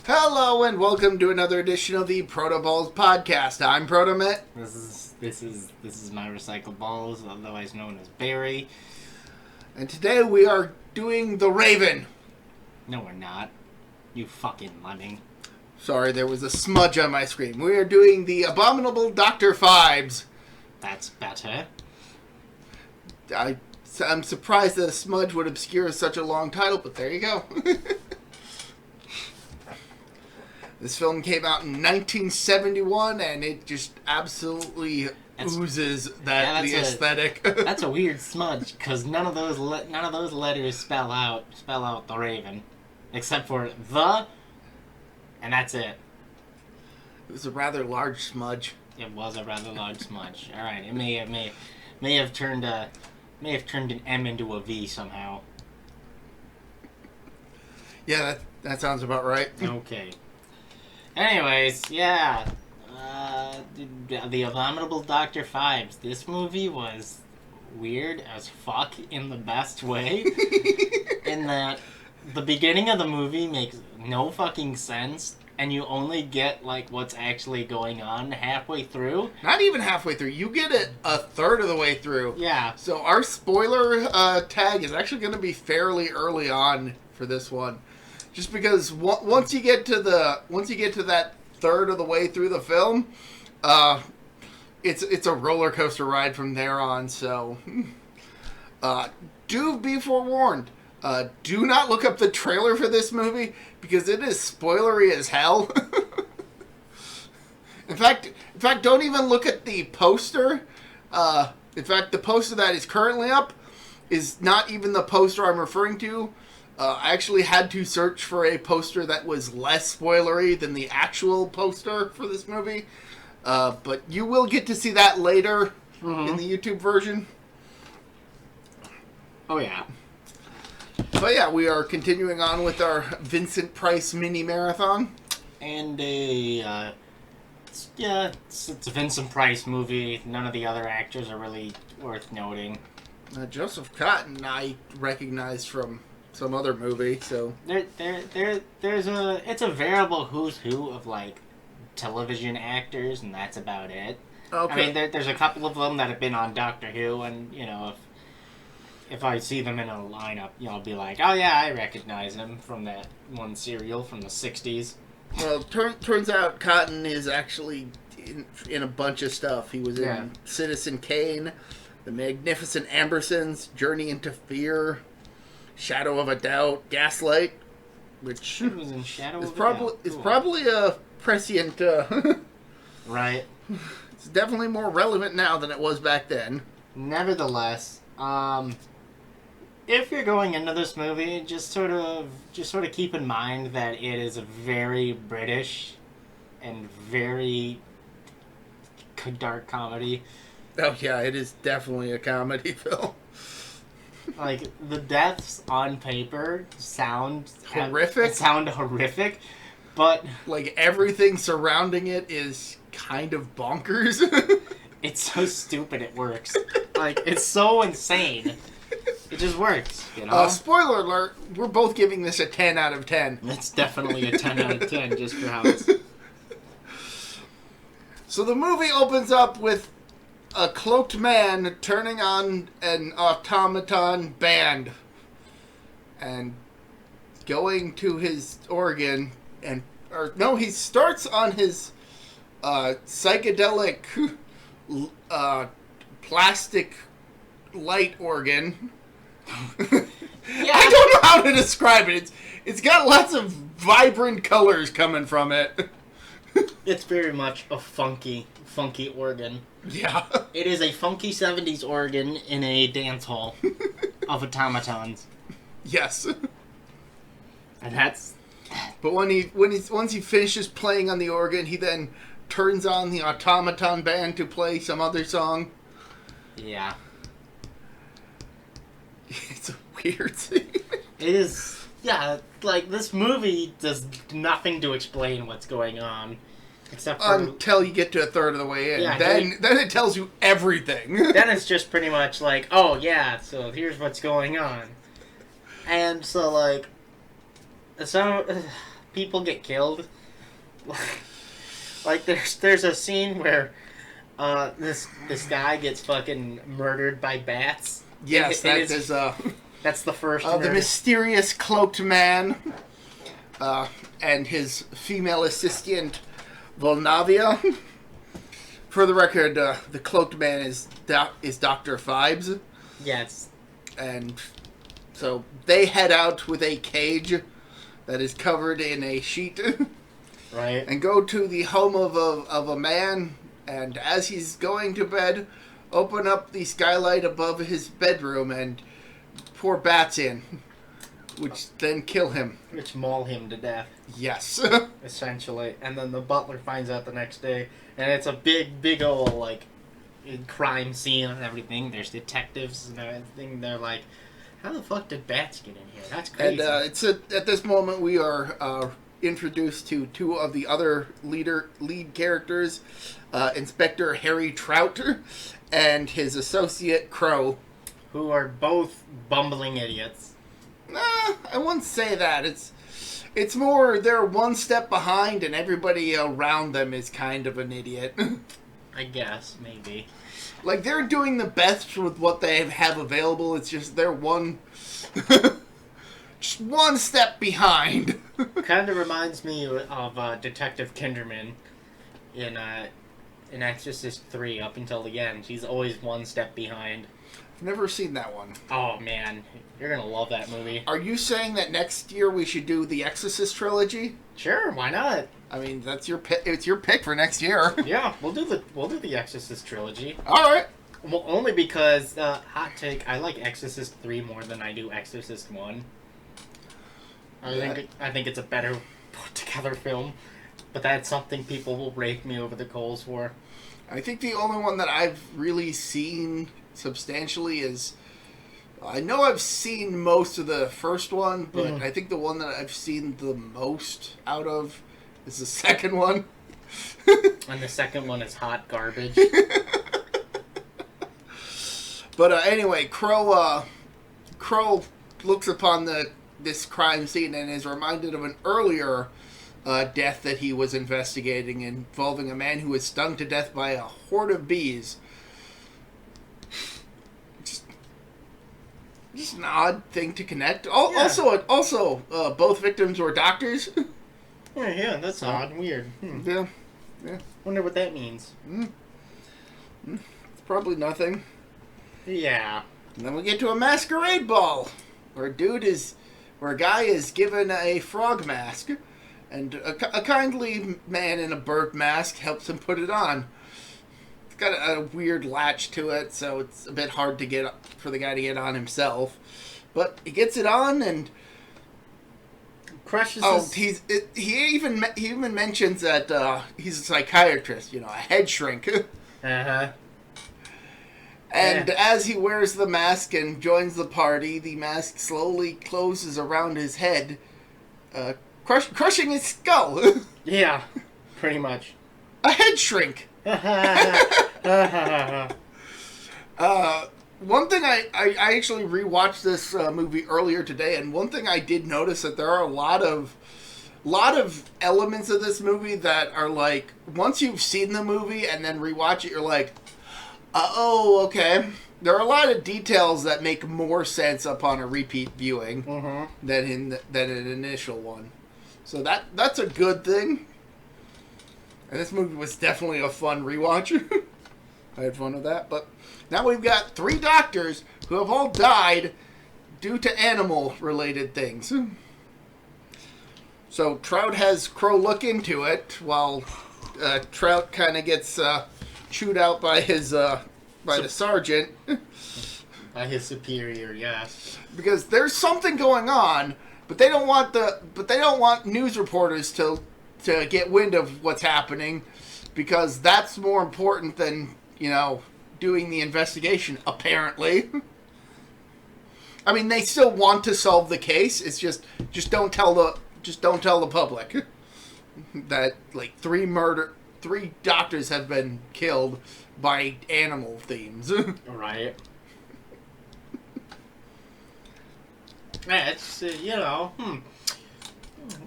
Hello and welcome to another edition of the ProtoBalls podcast. I'm ProtoMet. This is my recycled balls, otherwise known as Barry. And today we are doing The Raven. No, we're not. You fucking lemming. Sorry, there was a smudge on my screen. We are doing the Abominable Dr. Phibes. That's better. I'm surprised that a smudge would obscure such a long title, but there you go. This film came out in 1971, and it just absolutely oozes the aesthetic. That's a weird smudge, because none of those letters spell out the Raven, except for the, and that's it. It was a rather large smudge. It was a rather large smudge. All right, it may have turned an M into a V somehow. Yeah, that sounds about right. Okay. Anyways, yeah. The Abominable Dr. Phibes. This movie was weird as fuck in the best way. In that the beginning of the movie makes no fucking sense, and you only get, like, what's actually going on halfway through. Not even halfway through. You get it a third of the way through. Yeah. So our spoiler tag is actually going to be fairly early on for this one. Just because once you get to that third of the way through the film, it's a roller coaster ride from there on. So, do be forewarned. Do not look up the trailer for this movie because it is spoilery as hell. In fact, don't even look at the poster. In fact, the poster that is currently up is not even the poster I'm referring to. I actually had to search for a poster that was less spoilery than the actual poster for this movie. But you will get to see that later in the YouTube version. Oh, yeah. But yeah, we are continuing on with our Vincent Price mini marathon. And it's a Vincent Price movie. None of the other actors are really worth noting. Joseph Cotton I recognized from some other movie, so it's a variable who's who of, like, television actors, and that's about it. Okay. I mean, there's a couple of them that have been on Doctor Who, and, you know, if I see them in a lineup, you know, I'll be like, oh yeah, I recognize him from that one serial from the 60s. Well, turns out Cotton is actually in a bunch of stuff. He was in Citizen Kane, The Magnificent Ambersons, Journey into Fear, Shadow of a Doubt, Gaslight, which was in Shadow is of a Doubt. Cool. It's probably a prescient. Right. It's definitely more relevant now than it was back then. Nevertheless, if you're going into this movie, just sort of keep in mind that it is a very British and very dark comedy. Oh yeah, it is definitely a comedy film. Like, the deaths on paper sound horrific, but like everything surrounding it is kind of bonkers. It's so stupid it works. Like, it's so insane. It just works, you know? Spoiler alert, we're both giving this a 10 out of 10. It's definitely a 10 out of 10 just for how it's... So the movie opens up with a cloaked man turning on an automaton band and going to his organ he starts on his psychedelic plastic light organ. Yeah. I don't know how to describe it. It's got lots of vibrant colors coming from it. It's very much a funky organ. Yeah. It is a funky 70s organ in a dance hall of automatons. Yes. And that's... But once he finishes playing on the organ, he then turns on the automaton band to play some other song. Yeah. It's a weird thing. It is... Yeah, like, this movie does nothing to explain what's going on. Except for... Until you get to a third of the way in. Yeah, then it tells you everything. Then it's just pretty much like, oh, yeah, so here's what's going on. And so, like... So... people get killed. Like there's a scene where this guy gets fucking murdered by bats. Yes, that's the first. The mysterious Cloaked Man, and his female assistant Volnavia. For the record, the Cloaked Man is Dr. Phibes. Yes. And so they head out with a cage that is covered in a sheet. Right. And go to the home of a man, and as he's going to bed, open up the skylight above his bedroom and pour bats in, which then kill him. Which maul him to death. Yes. Essentially. And then the butler finds out the next day, and it's a big old, like, crime scene and everything. There's detectives and everything. They're like, how the fuck did bats get in here? That's crazy. And at this moment we are introduced to two of the other lead characters, Inspector Harry Trout and his associate Crow, who are both bumbling idiots. I wouldn't say that. It's more they're one step behind and everybody around them is kind of an idiot. I guess, maybe. Like, they're doing the best with what they have available. It's just they're just one step behind. Kind of reminds me of Detective Kinderman in Exorcist 3 up until the end. She's always one step behind. I've never seen that one. Oh, man. You're going to love that movie. Are you saying that next year we should do the Exorcist Trilogy? Sure, why not? I mean, that's your pick. It's your pick for next year. Yeah, we'll do the Exorcist Trilogy. All right. Well, only because, hot take, I like Exorcist 3 more than I do Exorcist 1. I think it's a better put together film, but that's something people will rake me over the coals for. I think the only one that I've really seen substantially is, I know I've seen most of the first one, but I think the one that I've seen the most out of is the second one. And the second one is hot garbage. But anyway, Crow looks upon this crime scene and is reminded of an earlier death that he was investigating involving a man who was stung to death by a horde of bees. Just an odd thing to connect. Also, both victims were doctors. Yeah, that's odd and weird. Yeah. Wonder what that means. It's probably nothing. Yeah. And then we get to a masquerade ball, where a guy is given a frog mask, and a kindly man in a bird mask helps him put it on. It's got a weird latch to it, so it's a bit hard for the guy to get on himself. But he gets it on and crushes. He even mentions that he's a psychiatrist, a head shrink. And as he wears the mask and joins the party, the mask slowly closes around his head, crushing his skull. Yeah, pretty much. A head shrink. One thing I actually rewatched this movie earlier today, and one thing I did notice that there are a lot of elements of this movie that are like, once you've seen the movie and then rewatch it, you're like, oh, okay. There are a lot of details that make more sense upon a repeat viewing than an initial one. So that's a good thing. And this movie was definitely a fun rewatch. I had fun with that. But now we've got 3 doctors who have all died due to animal-related things. So Trout has Crow look into it, while Trout kind of gets chewed out by the sergeant. By his superior, yes. Because there's something going on, but they don't want news reporters to get wind of what's happening, because that's more important than, doing the investigation, apparently. I mean, they still want to solve the case. It's just don't tell the public that like 3 doctors have been killed by animal themes. Right. Yeah, it's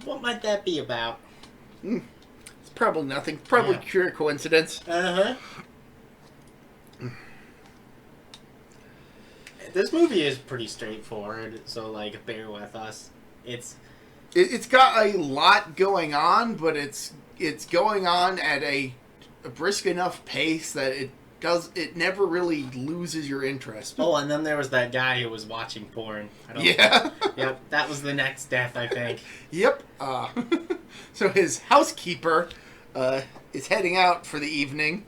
What might that be about? It's probably nothing. Probably pure coincidence. This movie is pretty straightforward, so, like, bear with us. It's got a lot going on, but it's going on at a brisk enough pace that it never really loses your interest. Oh, and then there was that guy who was watching porn. Yeah. Yep, that was the next death, I think. Yep. So his housekeeper is heading out for the evening,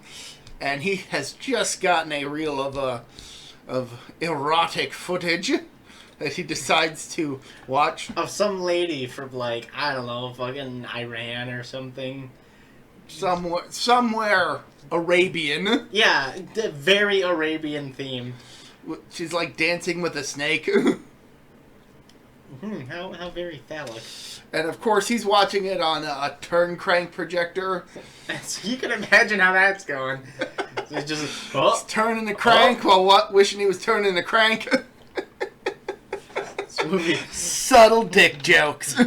and he has just gotten a reel of erotic footage that he decides to watch. Of some lady from, like, I don't know, fucking Iran or something. Somewhere Arabian. Yeah, very Arabian theme. She's like dancing with a snake. How very phallic. And of course he's watching it on a turn crank projector. So you can imagine how that's going. So it's just he's turning the crank while wishing he was turning the crank. This movie. Subtle dick jokes.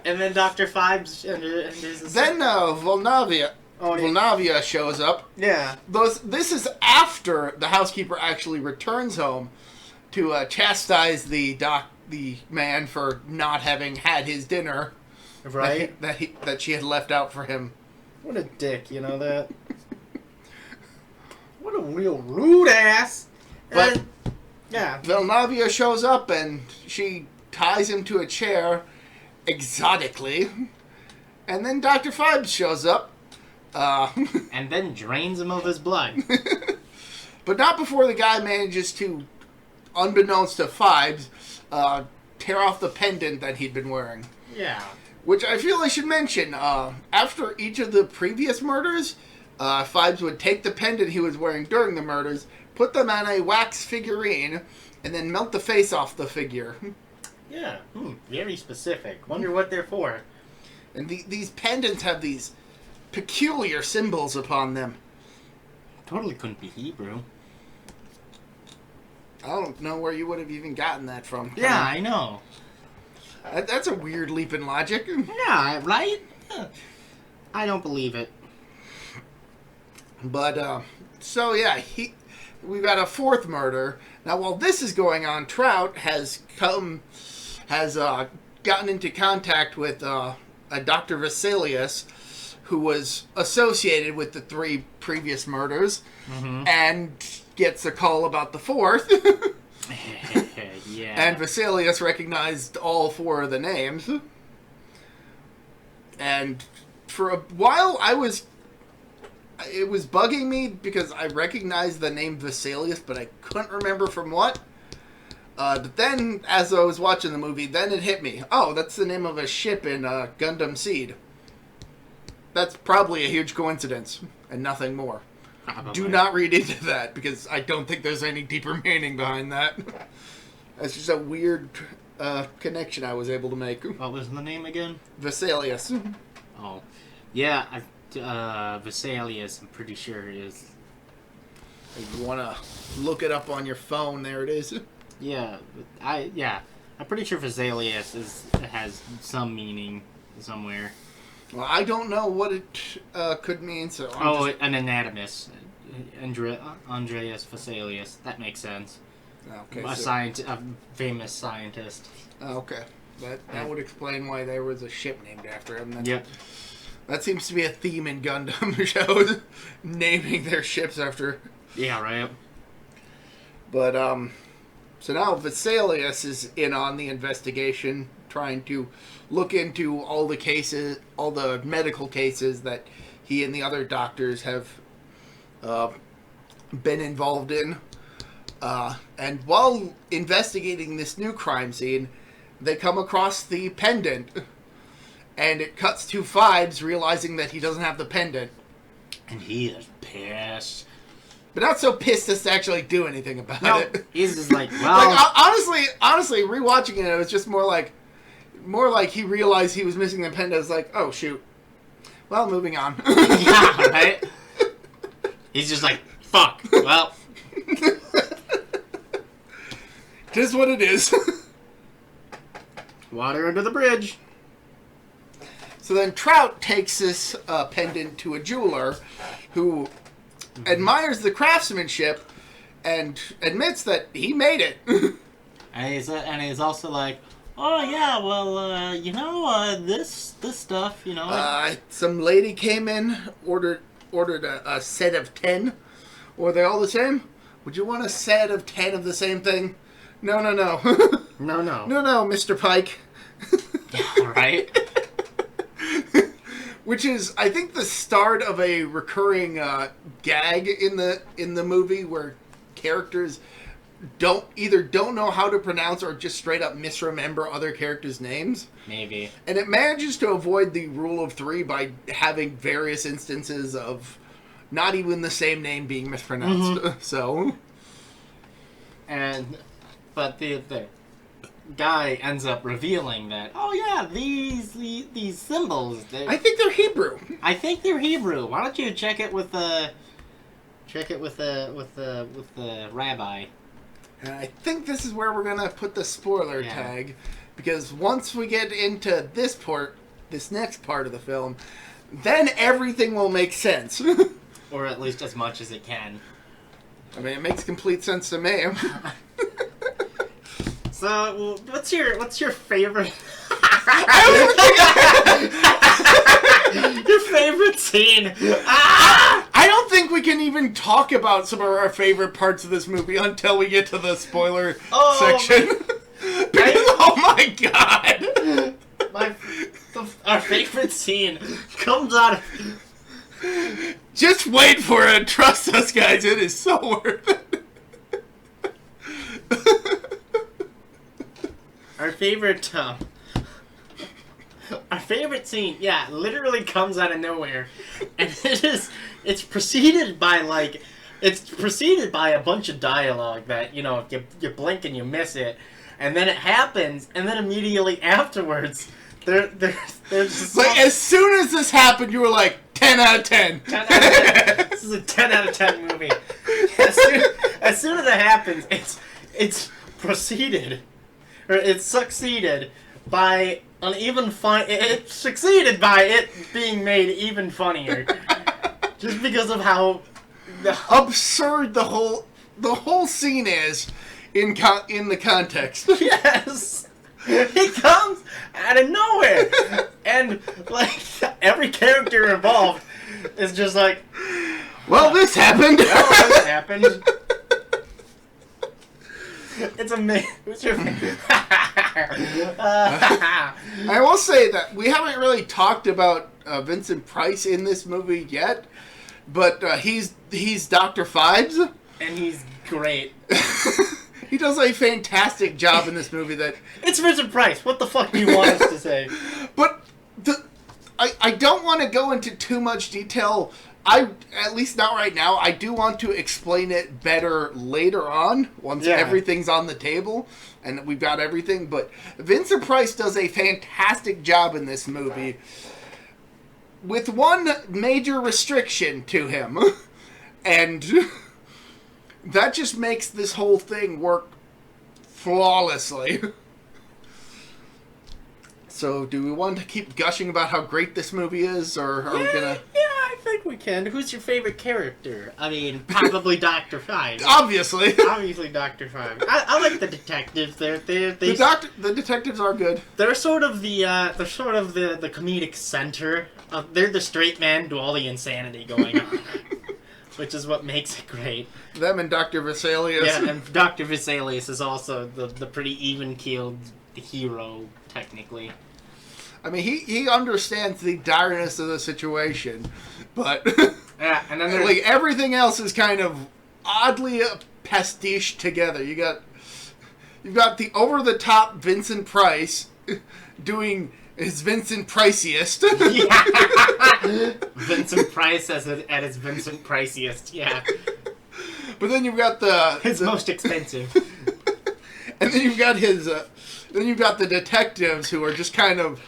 And then Dr. Phibes and then Volnavia shows up. Yeah. This is after the housekeeper actually returns home to chastise the man for not having had his dinner. Right. That she had left out for him. What a dick, you know that? What a real rude ass. But yeah. Volnavia shows up and she ties him to a chair exotically. And then Dr. Phibes shows up. And then drains him of his blood. But not before the guy manages to, unbeknownst to Phibes, tear off the pendant that he'd been wearing. Yeah. Which I feel I should mention. After each of the previous murders, Phibes would take the pendant he was wearing during the murders, put them on a wax figurine, and then melt the face off the figure. Yeah. Very specific. Wonder what they're for. And these pendants have these peculiar symbols upon them. Totally couldn't be Hebrew. I don't know where you would have even gotten that from. Yeah, I know. That's a weird leap in logic. Yeah, right? I don't believe it. But, so yeah, we've got a fourth murder. Now, while this is going on, Trout has gotten into contact with a Dr. Vesalius, who was associated with the 3 previous murders, and gets a call about the 4th. Yeah. And Vesalius recognized all 4 of the names. And for a while, it was bugging me because I recognized the name Vesalius, but I couldn't remember from what. But then, as I was watching the movie, then it hit me. Oh, that's the name of a ship in Gundam Seed. That's probably a huge coincidence, and nothing more. Probably. Do not read into that, because I don't think there's any deeper meaning behind that. That's just a weird connection I was able to make. What was the name again? Vesalius. Oh. Yeah, Vesalius, I'm pretty sure is... If you want to look it up on your phone, there it is. Yeah, I'm pretty sure Vesalius has some meaning somewhere. Well, I don't know what it could mean, so... An anatomist. Andreas Vesalius. That makes sense. Okay, a famous scientist. Okay. That would explain why there was a ship named after him. Yep. That seems to be a theme in Gundam shows. Naming their ships after... Yeah, right. But, so now Vesalius is in on the investigation, trying to look into all the medical cases that he and the other doctors have been involved in. And while investigating this new crime scene, they come across the pendant. And it cuts to Phibes realizing that he doesn't have the pendant. And he is pissed. But not so pissed as to actually do anything about it. He's just like, well... Like, honestly, rewatching it was just more like he realized he was missing the pendant. It was like, oh, shoot. Well, moving on. Yeah, right? He's just like, fuck. Well... It is what it is. Water under the bridge. So then Trout takes this pendant to a jeweler who admires the craftsmanship and admits that he made it. and he's also like, oh yeah, well, this stuff, Some lady came in, ordered a set of 10. Were they all the same? Would you want a set of 10 of the same thing? No. No. No, Mr. Pike. Right? Which is, I think, the start of a recurring gag in the movie where characters don't know how to pronounce or just straight up misremember other characters' names. Maybe. And it manages to avoid the rule of 3 by having various instances of not even the same name being mispronounced. Mm-hmm. So. But the guy ends up revealing that, oh yeah, these symbols. I think they're Hebrew. Why don't you check it with the rabbi? And I think this is where we're gonna put the spoiler tag, because once we get into this next part of the film, then everything will make sense. Or at least as much as it can. I mean, it makes complete sense to me. So, what's your favorite? Your favorite scene? I don't think we can even talk about some of our favorite parts of this movie until we get to the spoiler section. Because, oh my god! Our favorite scene comes out of... Just wait for it. Trust us, guys. It is so worth it. Our favorite scene, literally comes out of nowhere, and it's preceded by a bunch of dialogue that you blink and you miss it, and then it happens, and then immediately afterwards, there's just like as soon as this happened, you were like 10 out of 10. 10 out of 10. This is a 10 out of 10 movie. As soon as it happens, it's preceded. It succeeded by it succeeded by it being made even funnier, just because of how absurd the whole scene is in the context. Yes, it comes out of nowhere, and like every character involved is just like, well, this happened. Well, this happened. It's amazing. What's your favorite? I will say that we haven't really talked about Vincent Price in this movie yet, but he's Dr. Phibes. And he's great. He does a fantastic job in this movie. It's Vincent Price. What the fuck do you want us to say? But I don't want to go into too much detail. At least not right now. I do want to explain it better later on, once everything's on the table and we've got everything. But Vincent Price does a fantastic job in this movie, with one major restriction to him. And that just makes this whole thing work flawlessly. So, do we want to keep gushing about how great this movie is, or are we gonna... Yeah, I think we can. Who's your favorite character? I mean, probably Dr. Phibes. Obviously. Obviously Dr. Phibes. I like the detectives. The detectives are good. They're sort of the comedic center. They're the straight man to all the insanity going on. Which is what makes it great. Them and Dr. Vesalius. Yeah, and Dr. Vesalius is also the pretty even-keeled hero, technically. I mean, he understands the direness of the situation, but yeah, and then like everything else is kind of oddly pastiche together. You've got the over-the-top Vincent Price doing his Vincent Priciest. Yeah. Vincent Price at his Vincent Priciest, yeah. But then you've got his most expensive. And then you've got the detectives who are just kind of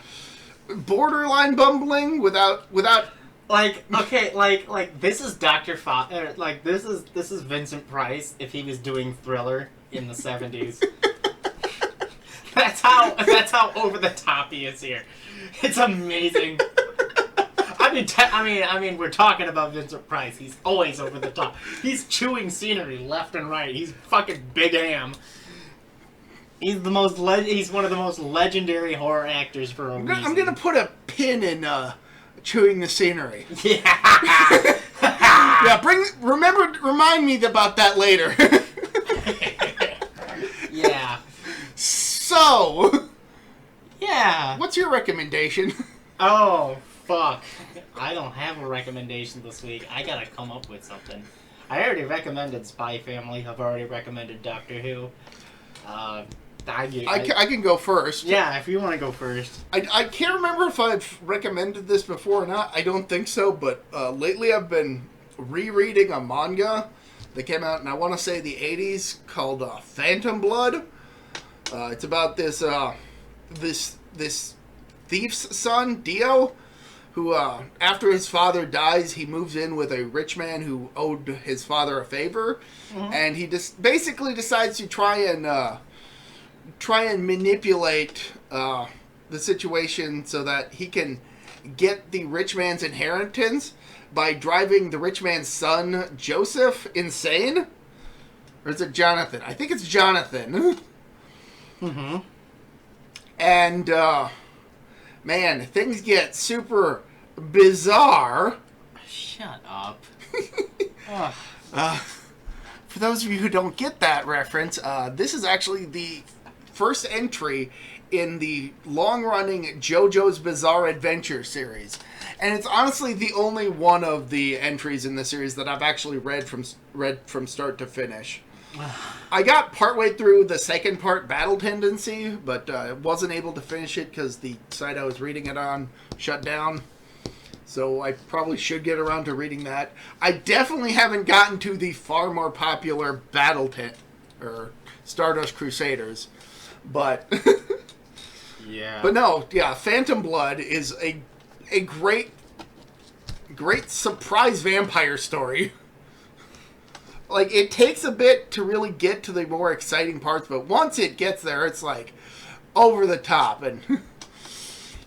borderline bumbling without like this is this is Vincent Price if he was doing Thriller in the 70s. That's how over the top he is here. It's amazing. I mean, we're talking about Vincent Price. He's always over the top. He's chewing scenery left and right. He's fucking Big Ham. He's he's one of the most legendary horror actors for a reason. I'm gonna put a pin in chewing the scenery. Yeah. Yeah, remind me about that later. Yeah. So. Yeah. What's your recommendation? Oh, fuck. I don't have a recommendation this week. I gotta come up with something. I already recommended Spy Family. I've already recommended Doctor Who. I can go first. Yeah, if you want to go first. I can't remember if I've recommended this before or not. I don't think so, but lately I've been rereading a manga that came out in, I want to say, the 80s called Phantom Blood. It's about this thief's son, Dio, who, after his father dies, he moves in with a rich man who owed his father a favor, and he just basically decides to try and manipulate the situation so that he can get the rich man's inheritance by driving the rich man's son, Joseph, insane. Or is it Jonathan? I think it's Jonathan. Mm-hmm. And, man, things get super bizarre. Shut up. For those of you who don't get that reference, this is actually the first entry in the long-running JoJo's Bizarre Adventure series. And it's honestly the only one of the entries in the series that I've actually read from start to finish. I got partway through the second part, Battle Tendency, but wasn't able to finish it because the site I was reading it on shut down. So I probably should get around to reading that. I definitely haven't gotten to the far more popular or Stardust Crusaders. But yeah. But no, yeah, Phantom Blood is a great surprise vampire story. Like, it takes a bit to really get to the more exciting parts, but once it gets there, it's like over the top. And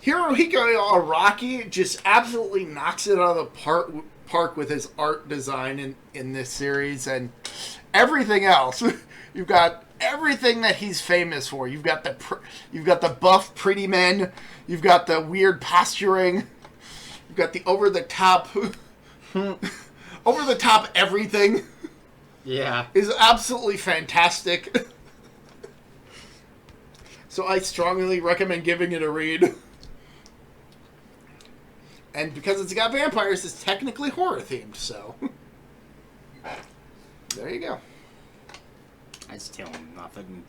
Hirohiko Araki just absolutely knocks it out of the park with his art design in this series and everything else. You've got everything that he's famous for. You've got the buff pretty men. You've got the weird posturing. You've got the over the top everything. Yeah. Is absolutely fantastic. So I strongly recommend giving it a read. And because it's got vampires, it's technically horror themed, so there you go. I still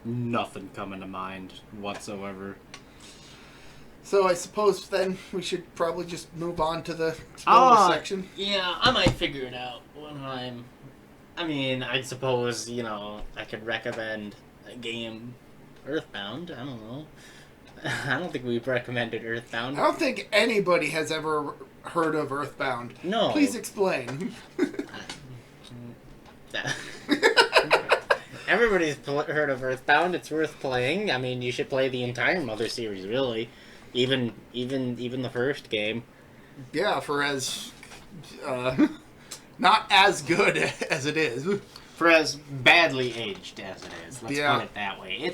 nothing coming to mind whatsoever. So I suppose then we should probably just move on to the spoiler section. Yeah, I might figure it out when I suppose, I could recommend a game, Earthbound. I don't know. I don't think we've recommended Earthbound. I don't think anybody has ever heard of Earthbound. No. Please explain. Everybody's heard of Earthbound. It's worth playing. I mean, you should play the entire Mother series, really. Even the first game. Yeah, for as not as good as it is. For as badly aged as it is. Let's put it that way.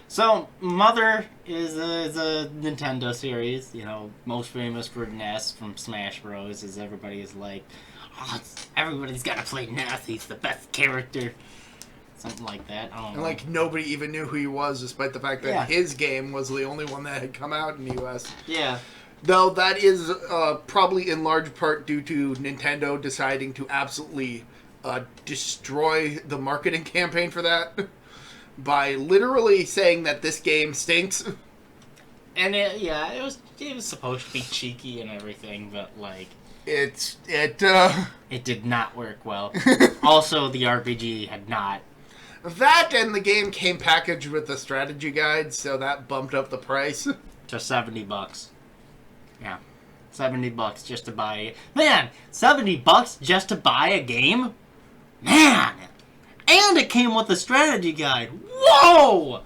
So Mother is a Nintendo series, most famous for Ness from Smash Bros. As everybody is like, everybody's got to play Ness. He's the best character. Something like that. I don't know. And like nobody even knew who he was, despite the fact that his game was the only one that had come out in the US. Yeah. Though that is probably in large part due to Nintendo deciding to absolutely destroy the marketing campaign for that by literally saying that this game stinks. And it was supposed to be cheeky and everything, but like it did not work well. Also, the RPG had not. That and the game came packaged with the strategy guide, so that bumped up the price to $70. Yeah, $70 just to buy it. Man, $70 just to buy a game? Man! And it came with a strategy guide. Whoa!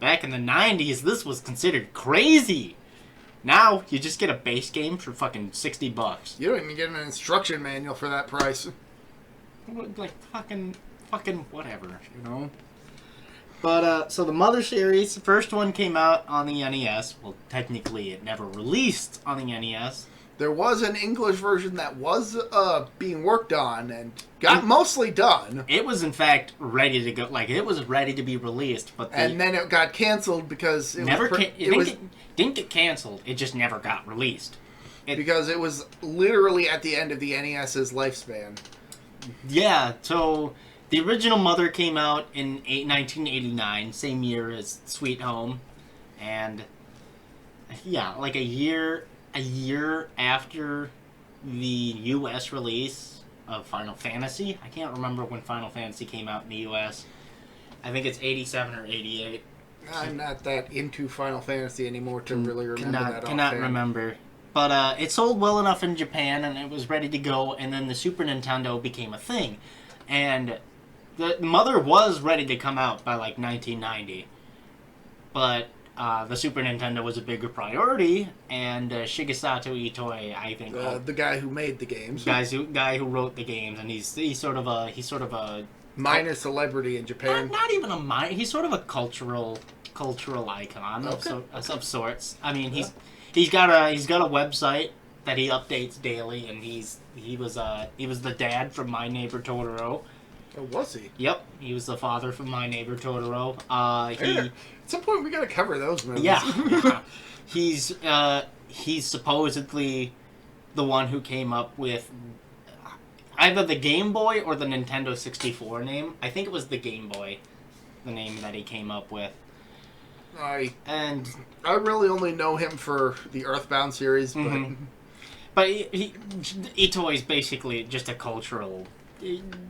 Back in the 90s, this was considered crazy. Now, you just get a base game for fucking $60. You don't even get an instruction manual for that price. Like, fucking whatever, you know? But, so the Mother series, the first one came out on the NES. Well, technically, it never released on the NES. There was an English version that was being worked on and got mostly done. It was, in fact, ready to go. Like, it was ready to be released, but and then it got canceled because it didn't get canceled. It just never got released. Because it was literally at the end of the NES's lifespan. Yeah, so the original Mother came out in 1989, same year as Sweet Home, and yeah, like a year after the US release of Final Fantasy. I can't remember when Final Fantasy came out in the US. I think it's 87 or 88. I'm not that into Final Fantasy anymore to really remember Cannot remember. But it sold well enough in Japan, and it was ready to go, and then the Super Nintendo became a thing. And the Mother was ready to come out by, like, 1990. But the Super Nintendo was a bigger priority, and Shigesato Itoi, I think... the guy who made the games. Guy who wrote the games, and he's sort of a... minor celebrity in Japan. Not even a minor... He's sort of a cultural icon of sorts. I mean, He's got a website that he updates daily, and he was the dad from My Neighbor Totoro. Oh, was he? Yep, he was the father from My Neighbor Totoro. At some point we gotta cover those movies. Yeah. He's supposedly the one who came up with either the Game Boy or the Nintendo 64 name. I think it was the Game Boy, the name that he came up with. I really only know him for the Earthbound series, but Itoi's basically just a cultural.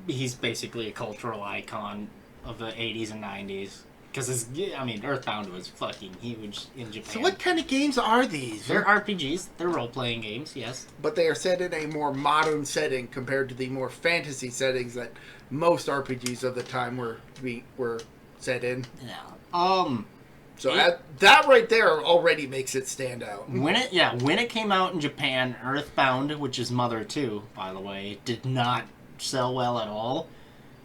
He's basically a cultural icon of the 80s and 90s. Because Earthbound was fucking huge in Japan. So what kind of games are these? They're RPGs. They're role-playing games, yes. But they are set in a more modern setting compared to the more fantasy settings that most RPGs of the time were set in. Yeah. So that right there already makes it stand out. When it came out in Japan, Earthbound, which is Mother 2, by the way, did not sell well at all.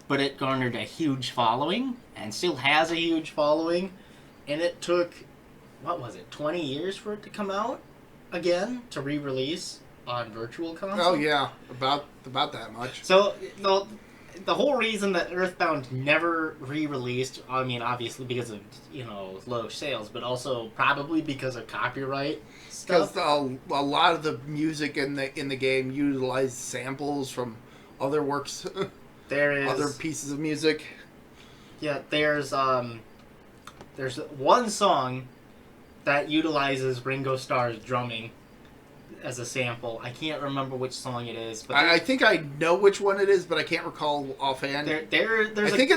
But it garnered a huge following, and still has a huge following. And it took, 20 years for it to come out again, to re-release on Virtual Console? Oh yeah, about that much. So, the whole reason that Earthbound never re-released, I mean, obviously because of, low sales, but also probably because of copyright stuff. Because a lot of the music in the game utilized samples from other works. Other pieces of music. Yeah, there's one song that utilizes Ringo Starr's drumming as a sample. I can't remember which song it is, but I think I know which one it is, but I can't recall offhand. I think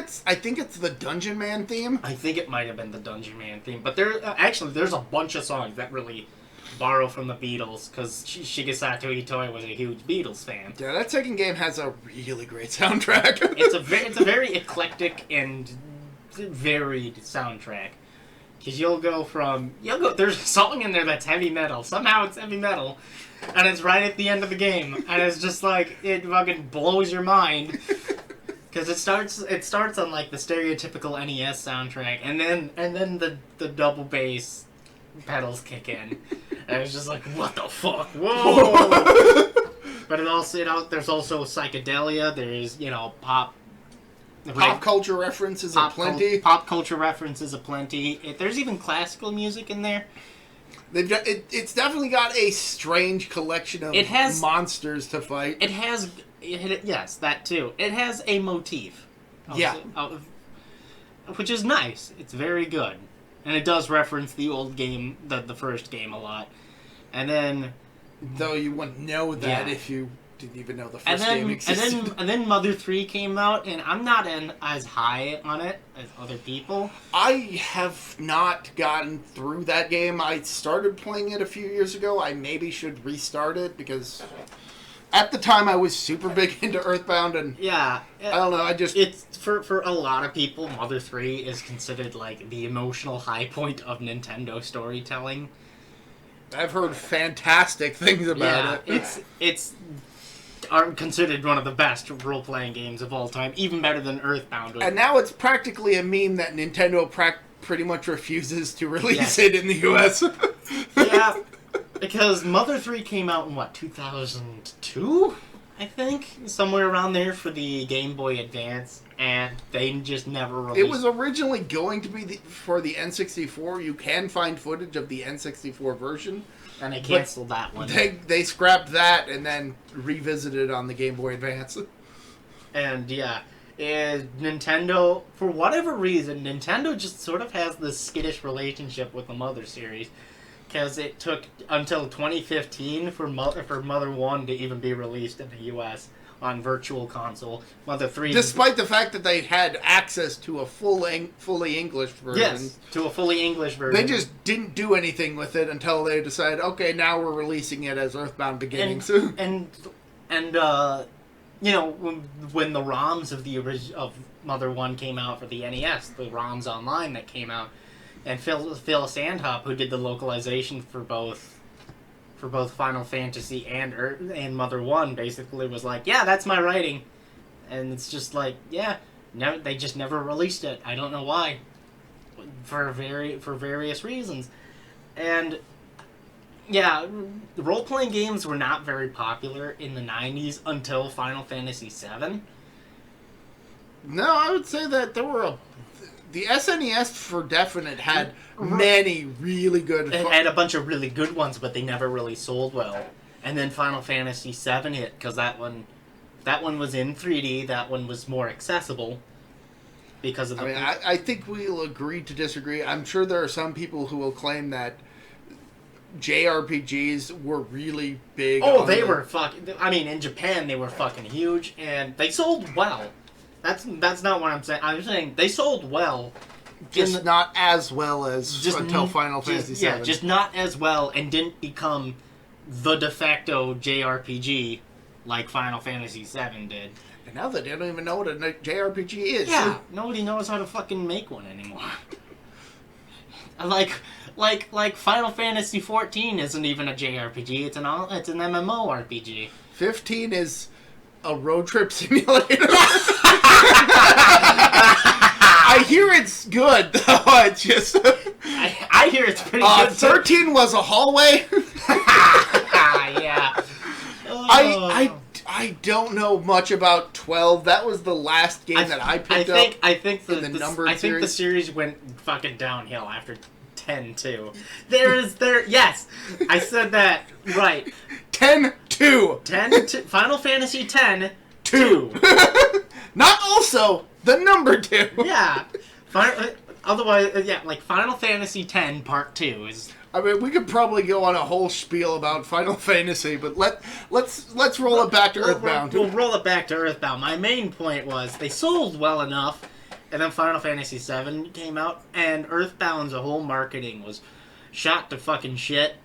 it's the Dungeon Man theme. I think it might have been the Dungeon Man theme, but there's a bunch of songs that really borrow from the Beatles, because Shigesato Itoi was a huge Beatles fan. Yeah, that second game has a really great soundtrack. It's a very eclectic and varied soundtrack. Because there's a song in there that's heavy metal. Somehow it's heavy metal, and it's right at the end of the game, and it's just like, it fucking blows your mind. Because it starts on like the stereotypical NES soundtrack, and then the double bass pedals kick in, and it's just like, what the fuck? Whoa! But it also, there's also psychedelia. There's pop culture references aplenty. Pop culture references aplenty. There's even classical music in there. It's definitely got a strange collection of monsters to fight. Yes, that too. It has a motif. Yeah. Which is nice. It's very good. And it does reference the old game, the first game, a lot. And then... Though you wouldn't know that if you didn't even know the first game existed. And then Mother 3 came out, and I'm not as high on it as other people. I have not gotten through that game. I started playing it a few years ago. I maybe should restart it, because at the time I was super big into Earthbound, and Yeah. I don't know, I just... It's for a lot of people, Mother 3 is considered like the emotional high point of Nintendo storytelling. I've heard fantastic things about it. It's are considered one of the best role-playing games of all time, even better than Earthbound. And now it's practically a meme that Nintendo pretty much refuses to release it in the US. Yeah, because Mother 3 came out in, 2002? I think? Somewhere around there for the Game Boy Advance, and they just never released it. It was originally going to be for the N64. You can find footage of the N64 version. And they canceled that one. They scrapped that and then revisited it on the Game Boy Advance. And yeah, Nintendo, for whatever reason, Nintendo just sort of has this skittish relationship with the Mother series. Because it took until 2015 for Mother 1 to even be released in the US on Virtual Console. Mother 3... Despite the fact that they had access to a fully English version. Yes, to a fully English version. They just didn't do anything with it until they decided, okay, now we're releasing it as Earthbound Beginnings. And you know, when the ROMs of Mother 1 came out for the NES, the ROMs Online that came out, and Phil Sandhop, who did the localization for both Final Fantasy and Mother 1, basically was like, yeah, that's my writing. And it's just like, yeah, no, they just never released it. I don't know why. For various reasons. And yeah, role-playing games were not very popular in the 90s until Final Fantasy VII. No, I would say that there were the SNES for definite had many really good... It had a bunch of really good ones, but they never really sold well. And then Final Fantasy VII hit, because that one was in 3D, that one was more accessible. Because of the... I think we'll agree to disagree. I'm sure there are some people who will claim that JRPGs were really big. Oh, they were fucking... I mean, in Japan, they were fucking huge, and they sold well. That's not what I'm saying. I'm saying they sold well. Just not as well as until Final Fantasy VII. Yeah, just not as well, and didn't become the de facto JRPG like Final Fantasy VII did. And now they don't even know what a JRPG is. Yeah, nobody knows how to fucking make one anymore. Like Final Fantasy 14 isn't even a JRPG. It's an MMORPG. 15 is a road trip simulator. I hear it's good, though. It's just... I hear it's pretty good. 13 was a hallway. Yeah. I don't know much about 12. That was the last game that I picked up. I think the series went fucking downhill after 10 too. Yes, I said that right. 10-2. Final Fantasy 10 2. Not also the number 2. Yeah. Otherwise, yeah, like Final Fantasy 10 Part 2 is... I mean, we could probably go on a whole spiel about Final Fantasy, but let's roll it back to Earthbound. We'll roll it back to Earthbound. My main point was they sold well enough, and then Final Fantasy VII came out, and Earthbound's whole marketing was shot to fucking shit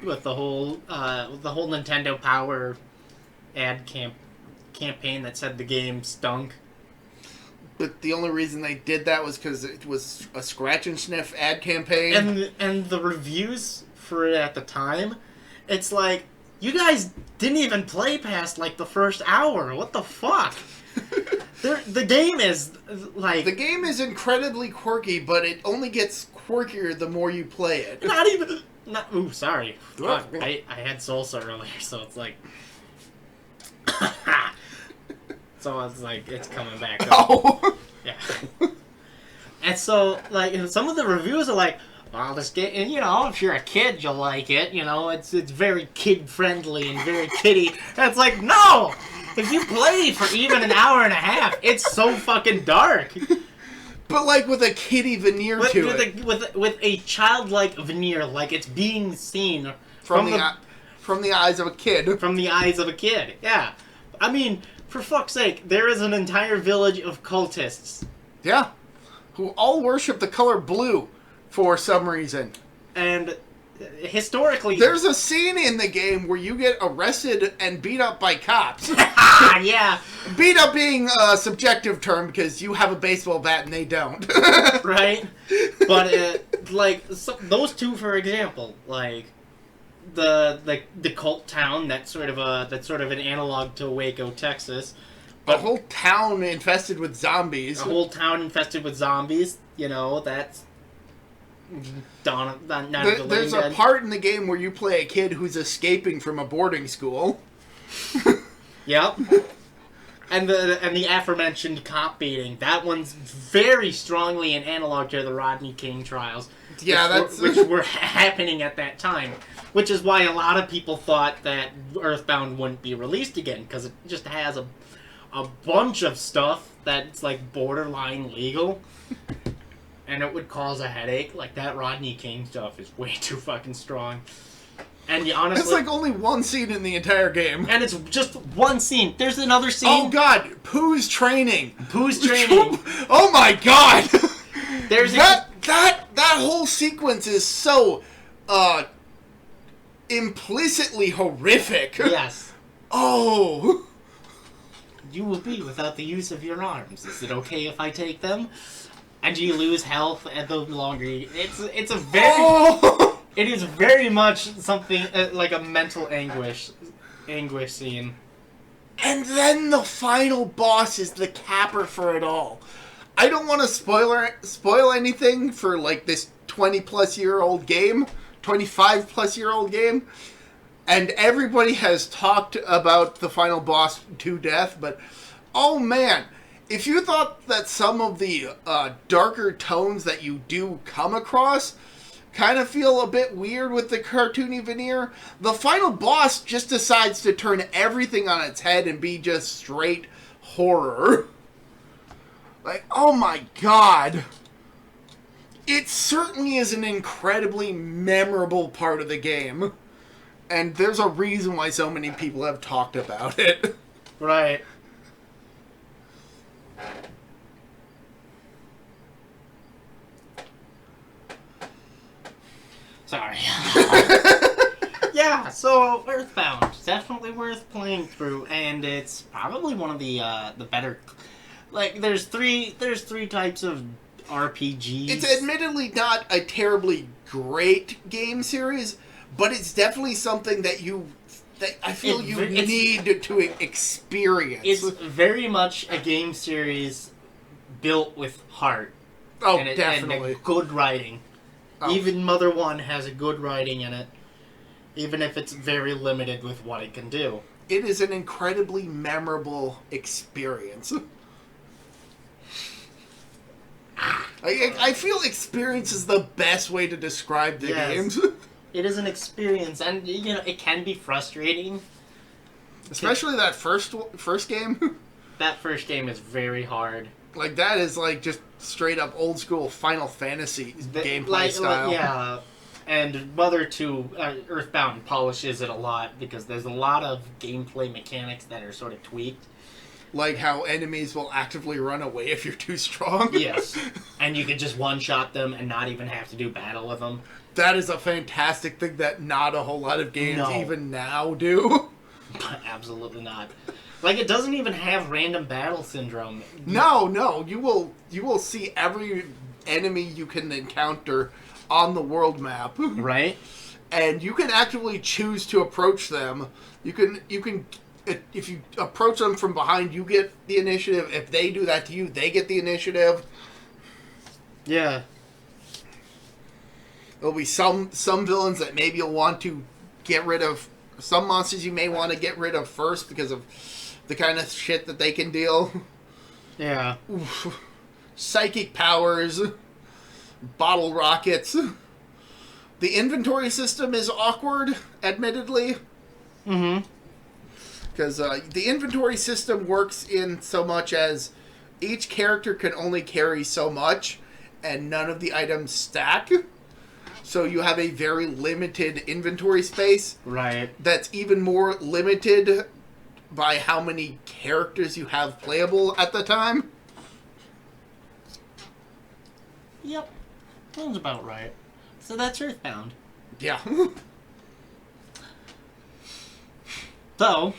with the whole Nintendo Power ad campaign that said the game stunk. But the only reason they did that was because it was a scratch and sniff ad campaign. And the reviews for it at the time, it's like, you guys didn't even play past like the first hour. What the fuck? The game is like... The game is incredibly quirky, but it only gets quirkier the more you play it. Ooh, sorry. Fuck, I had salsa earlier, so it's like... So it's like, it's coming back up. Oh! Yeah. And so, like, some of the reviews are like, well, this game, you know, if you're a kid, you'll like it. You know, it's very kid-friendly and very kiddie. And it's like, no! If you play for even an hour and a half, it's so fucking dark. But, like, with a kiddie veneer to it. With a childlike veneer, like it's being seen from the eyes of a kid. From the eyes of a kid, yeah. I mean... For fuck's sake, there is an entire village of cultists. Yeah. Who all worship the color blue for some reason. And historically... There's a scene in the game where you get arrested and beat up by cops. Yeah. Beat up being a subjective term because you have a baseball bat and they don't. Right? But, those two, for example, like, the cult town, that's sort of an analog to Waco, Texas. A whole town infested with zombies. A whole town infested with zombies, that's... There's a part in the game where you play a kid who's escaping from a boarding school. Yep. And the aforementioned cop beating. That one's very strongly an analog to the Rodney King trials. Yeah, which were happening at that time. Which is why a lot of people thought that Earthbound wouldn't be released again, because it just has a bunch of stuff that's like borderline legal. And it would cause a headache. Like, that Rodney King stuff is way too fucking strong. And you honestly... It's like only one scene in the entire game. And it's just one scene. There's another scene. Oh, God. Pooh's training. Oh, my God. There's that whole sequence is so, implicitly horrific. Yes. Oh. You will be without the use of your arms. Is it okay if I take them? And you lose health and the longer you... It's a very... Oh! It is very much something like a mental anguish scene. And then the final boss is the capper for it all. I don't want to spoil anything for like this 20-plus-year-old game, 25-plus-year-old game. And everybody has talked about the final boss to death, but oh man... If you thought that some of the darker tones that you do come across kind of feel a bit weird with the cartoony veneer, the final boss just decides to turn everything on its head and be just straight horror. Like, oh my god. It certainly is an incredibly memorable part of the game. And there's a reason why so many people have talked about it. Right. Sorry. Yeah, so Earthbound, definitely worth playing through, and it's probably one of the better. Like, there's three types of RPGs. It's admittedly not a terribly great game series, but it's definitely something that I feel you need to experience. It's very much a game series built with heart. Oh, definitely. And good writing. Oh. Even Mother 1 has a good writing in it, even if it's very limited with what it can do. It is an incredibly memorable experience. I feel experience is the best way to describe the games. It is an experience, and it can be frustrating. Especially that first game. That first game is very hard. Like, that is like just straight up old school Final Fantasy gameplay style. Yeah, and Mother 2, Earthbound polishes it a lot because there's a lot of gameplay mechanics that are sort of tweaked. Like how enemies will actively run away if you're too strong. Yes, and you can just one-shot them and not even have to do battle with them. That is a fantastic thing that not a whole lot of games even now do. Absolutely not. Like, it doesn't even have random battle syndrome. No. You will see every enemy you can encounter on the world map. Right. And you can actively choose to approach them. You can if you approach them from behind, you get the initiative. If they do that to you, they get the initiative. Yeah. There'll be some villains that maybe you'll want to get rid of. Some monsters you may want to get rid of first because of the kind of shit that they can deal. Yeah. Oof. Psychic powers. Bottle rockets. The inventory system is awkward, admittedly. Mm-hmm. Because the inventory system works in so much as each character can only carry so much, and none of the items stack. So you have a very limited inventory space. Right. That's even more limited by how many characters you have playable at the time. Yep. Sounds about right. So that's Earthbound. Yeah. So,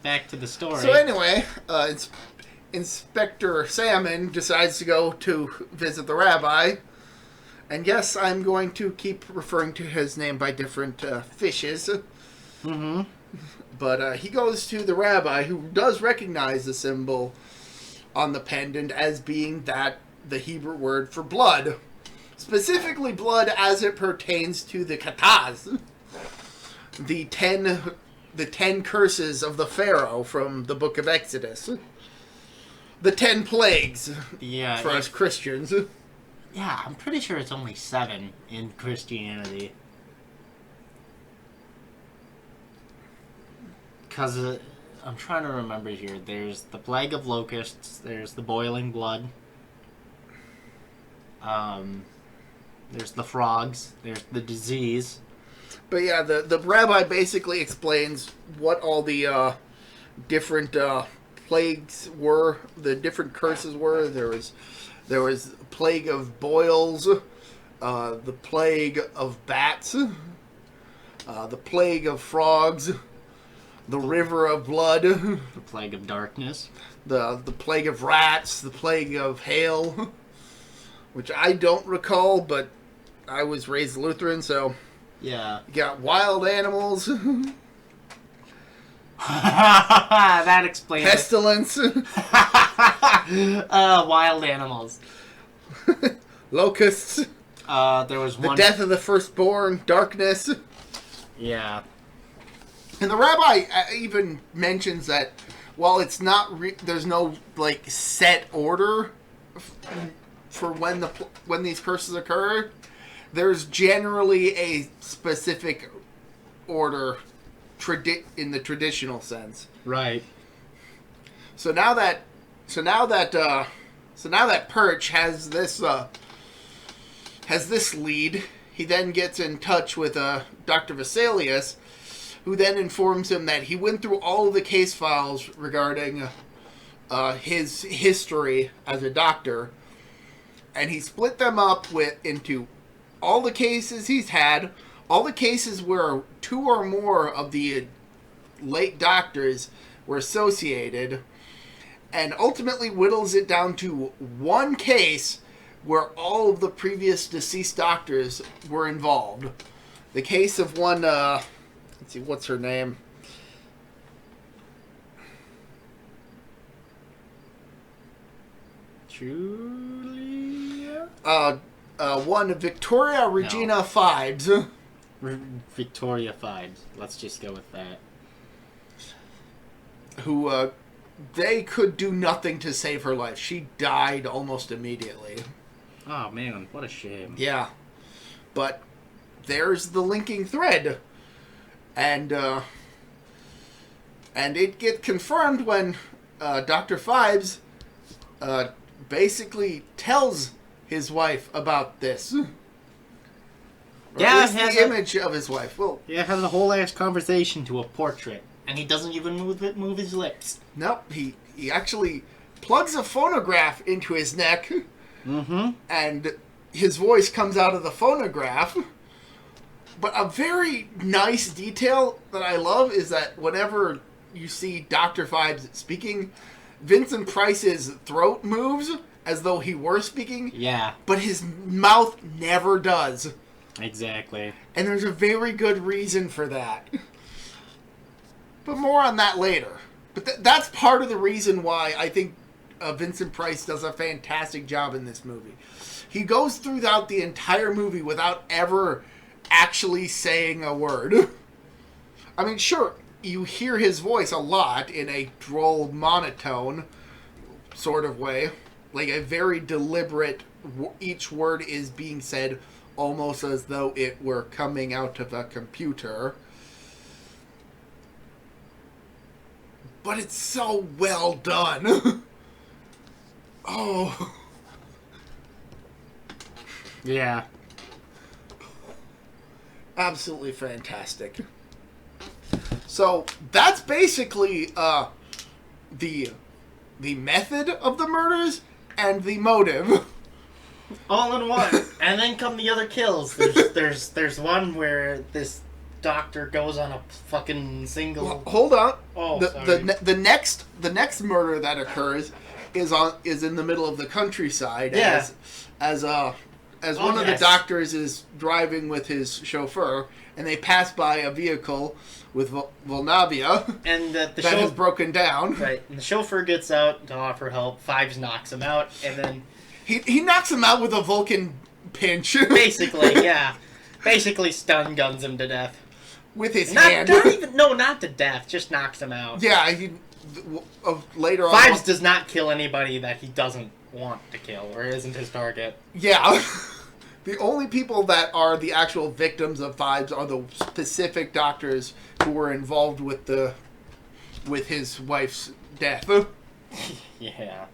back to the story. So anyway, Inspector Salmon decides to go to visit the rabbi. And yes, I'm going to keep referring to his name by different fishes. Mm-hmm. But he goes to the rabbi, who does recognize the symbol on the pendant as being the Hebrew word for blood. Specifically blood as it pertains to the katas. The 10 curses of the Pharaoh from the book of Exodus. The 10 plagues for us Christians. Yeah, I'm pretty sure it's only 7 in Christianity. Because I'm trying to remember here. There's the plague of locusts. There's the boiling blood. There's the frogs. There's the disease. But yeah, the rabbi basically explains what all the different plagues were, the different curses were. There was plague of boils, the plague of bats, the plague of frogs, the river of blood, the plague of darkness, the plague of rats, the plague of hail, which I don't recall, but I was raised Lutheran, so yeah. You got wild animals. That explains pestilence. Wild animals. Locusts. There was the one. death of the firstborn. Darkness. Yeah. And the rabbi even mentions that while it's not, there's no like set order for when these curses occur. There's generally a specific order in the traditional sense. Right. So now that Perch has this lead, he then gets in touch with Dr. Vesalius, who then informs him that he went through all of the case files regarding his history as a doctor, and he split them up into all the cases he's had, all the cases where 2 or more of the late doctors were associated, and ultimately whittles it down to one case where all of the previous deceased doctors were involved. The case of one, let's see, what's her name? Julia? One Victoria Regina Phibes. Victoria Phibes. Let's just go with that. Who, they could do nothing to save her life. She died almost immediately. Oh, man, what a shame. Yeah. But there's the linking thread. And it gets confirmed when Dr. Phibes basically tells his wife about this. Yeah, the image of his wife. Well, yeah, has a whole ass conversation to a portrait, and he doesn't even move his lips. Nope, he actually plugs a phonograph into his neck, and his voice comes out of the phonograph. But a very nice detail that I love is that whenever you see Dr. Phibes speaking, Vincent Price's throat moves as though he were speaking. Yeah. But his mouth never does. Exactly. And there's a very good reason for that. But more on that later. But that's part of the reason why I think Vincent Price does a fantastic job in this movie. He goes throughout the entire movie without ever actually saying a word. I mean, sure, you hear his voice a lot in a droll monotone sort of way. Like a very deliberate, each word is being said almost as though it were coming out of a computer. But it's so well done. Oh. Yeah. Absolutely fantastic. So that's basically the method of the murders and the motive. All in one. And then come the other kills. There's one where this doctor goes on a fucking single... Well, hold on. Oh, the next murder that occurs is in the middle of the countryside. Yeah. As one of the doctors is driving with his chauffeur, and they pass by a vehicle with Volnavia and that has broken down. Right, and the chauffeur gets out to offer help. Phibes knocks him out, and then he knocks him out with a Vulcan pinch. Basically, yeah, basically stun guns him to death with his hand. Not to death, just knocks him out. Yeah, later on. Phibes does not kill anybody that he doesn't want to kill or isn't his target. Yeah. The only people that are the actual victims of Phibes are the specific doctors who were involved with his wife's death. Yeah.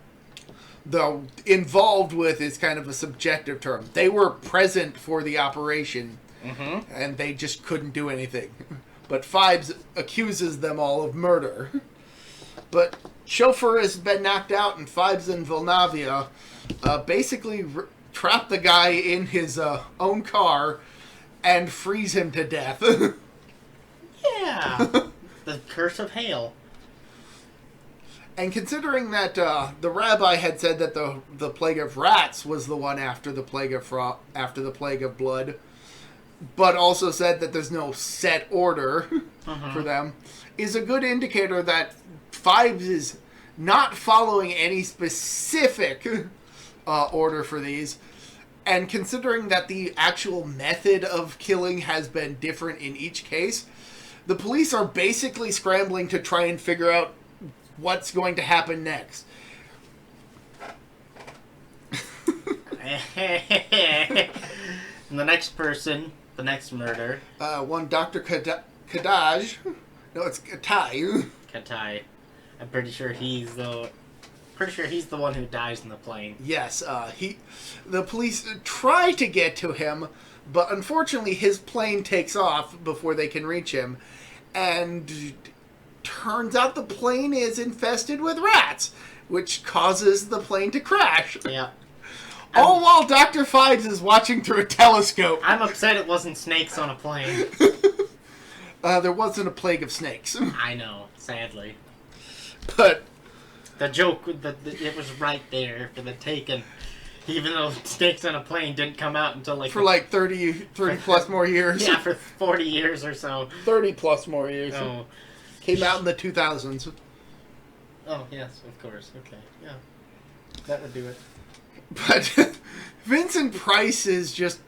Though involved with is kind of a subjective term. They were present for the operation, and they just couldn't do anything. But Phibes accuses them all of murder. But chauffeur has been knocked out, and Phibes and Volnavia basically trap the guy in his own car and freeze him to death. Yeah. The curse of hail. And considering that the rabbi had said that the plague of rats was the one after the plague of blood, but also said that there's no set order for them, is a good indicator that Phibes is not following any specific order for these. And considering that the actual method of killing has been different in each case, the police are basically scrambling to try and figure out what's going to happen next. And the next murder. One Dr. Kadaj. No, it's Katai. Katai. I'm pretty sure he's the one who dies in the plane. Yes, the police try to get to him, but unfortunately his plane takes off before they can reach him, and turns out the plane is infested with rats, which causes the plane to crash. Yeah. All while Dr. Phibes is watching through a telescope. I'm upset it wasn't snakes on a plane. There wasn't a plague of snakes. I know, sadly. But the joke, it was right there for the taking. Even though snakes on a plane didn't come out until for 30 plus more years. Yeah, for 40 years or so. 30 plus more years. Oh. Came out in the 2000s. Oh, yes, of course. Okay, yeah. That would do it. But Vincent Price is just...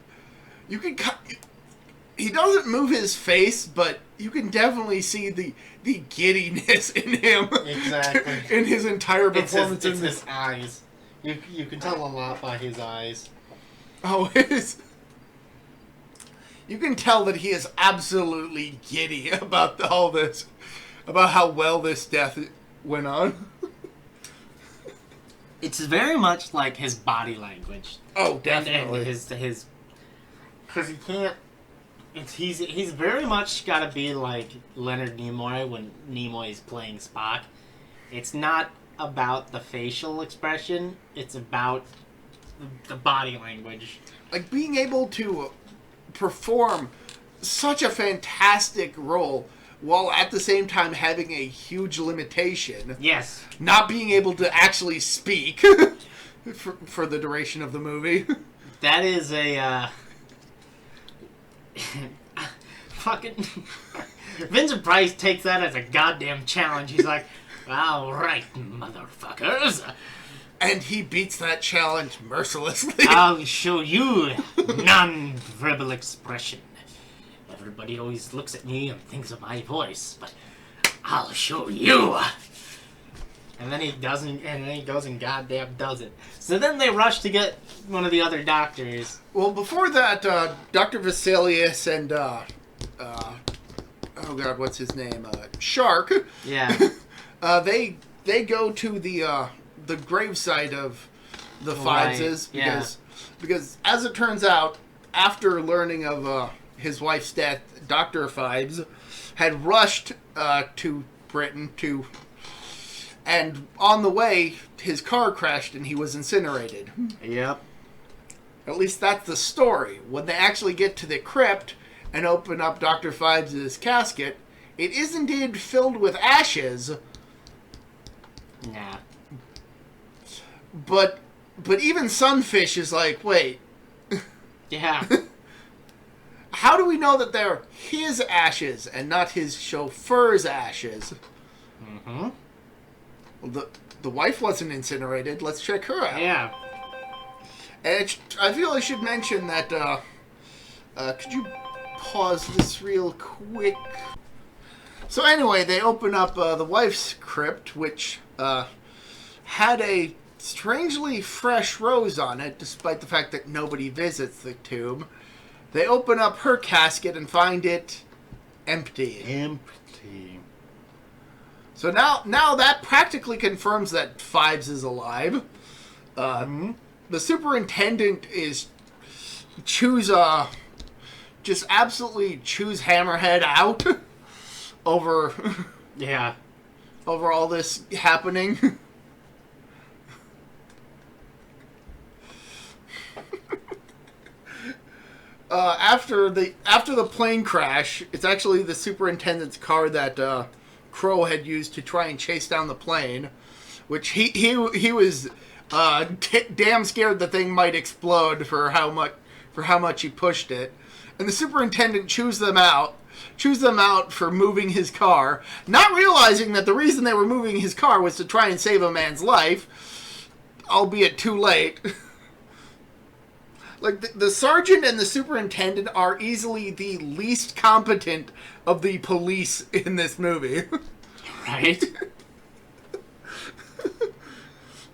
He doesn't move his face, but you can definitely see the giddiness in him. Exactly. In his entire performance. It's his eyes. You can tell a lot by his eyes. Oh, you can tell that he is absolutely giddy about all this. About how well this death went on. It's very much like his body language. Oh, definitely. And his... Because he can't... He's very much got to be like Leonard Nimoy when Nimoy's playing Spock. It's not about the facial expression. It's about the body language. Like being able to perform such a fantastic role while at the same time having a huge limitation. Yes. Not being able to actually speak for the duration of the movie. That is a... fucking Vincent Price takes that as a goddamn challenge. He's like, all right, motherfuckers. And he beats that challenge mercilessly. I'll show you non-verbal expression. Everybody always looks at me and thinks of my voice, but I'll show you. And then he doesn't, and then he goes and goddamn does it. So then they rush to get one of the other doctors. Well, before that, Dr. Vasilius and, oh god, what's his name? Shark. Yeah. They go to the gravesite of the Phibeses because as it turns out, after learning of his wife's death, Dr. Phibes had rushed to Britain and on the way, his car crashed and he was incinerated. Yep. At least that's the story. When they actually get to the crypt and open up Dr. Phibes' casket, it is indeed filled with ashes. Nah. But even Sunfish is like, wait. Yeah. How do we know that they're his ashes and not his chauffeur's ashes? Mm-hmm. Well, the wife wasn't incinerated. Let's check her out. Yeah. And I feel I should mention that, could you pause this real quick? So anyway, they open up the wife's crypt, which had a strangely fresh rose on it, despite the fact that nobody visits the tomb. They open up her casket and find it empty. Empty. So now that practically confirms that Phibes is alive. The superintendent is just absolutely choose Hammerhead out over Yeah. over all this happening. After the plane crash, it's actually the superintendent's car that Crow had used to try and chase down the plane, which he was damn scared the thing might explode for how much he pushed it, and the superintendent chews them out for moving his car, not realizing that the reason they were moving his car was to try and save a man's life, albeit too late. Like, the sergeant and the superintendent are easily the least competent of the police in this movie. Right?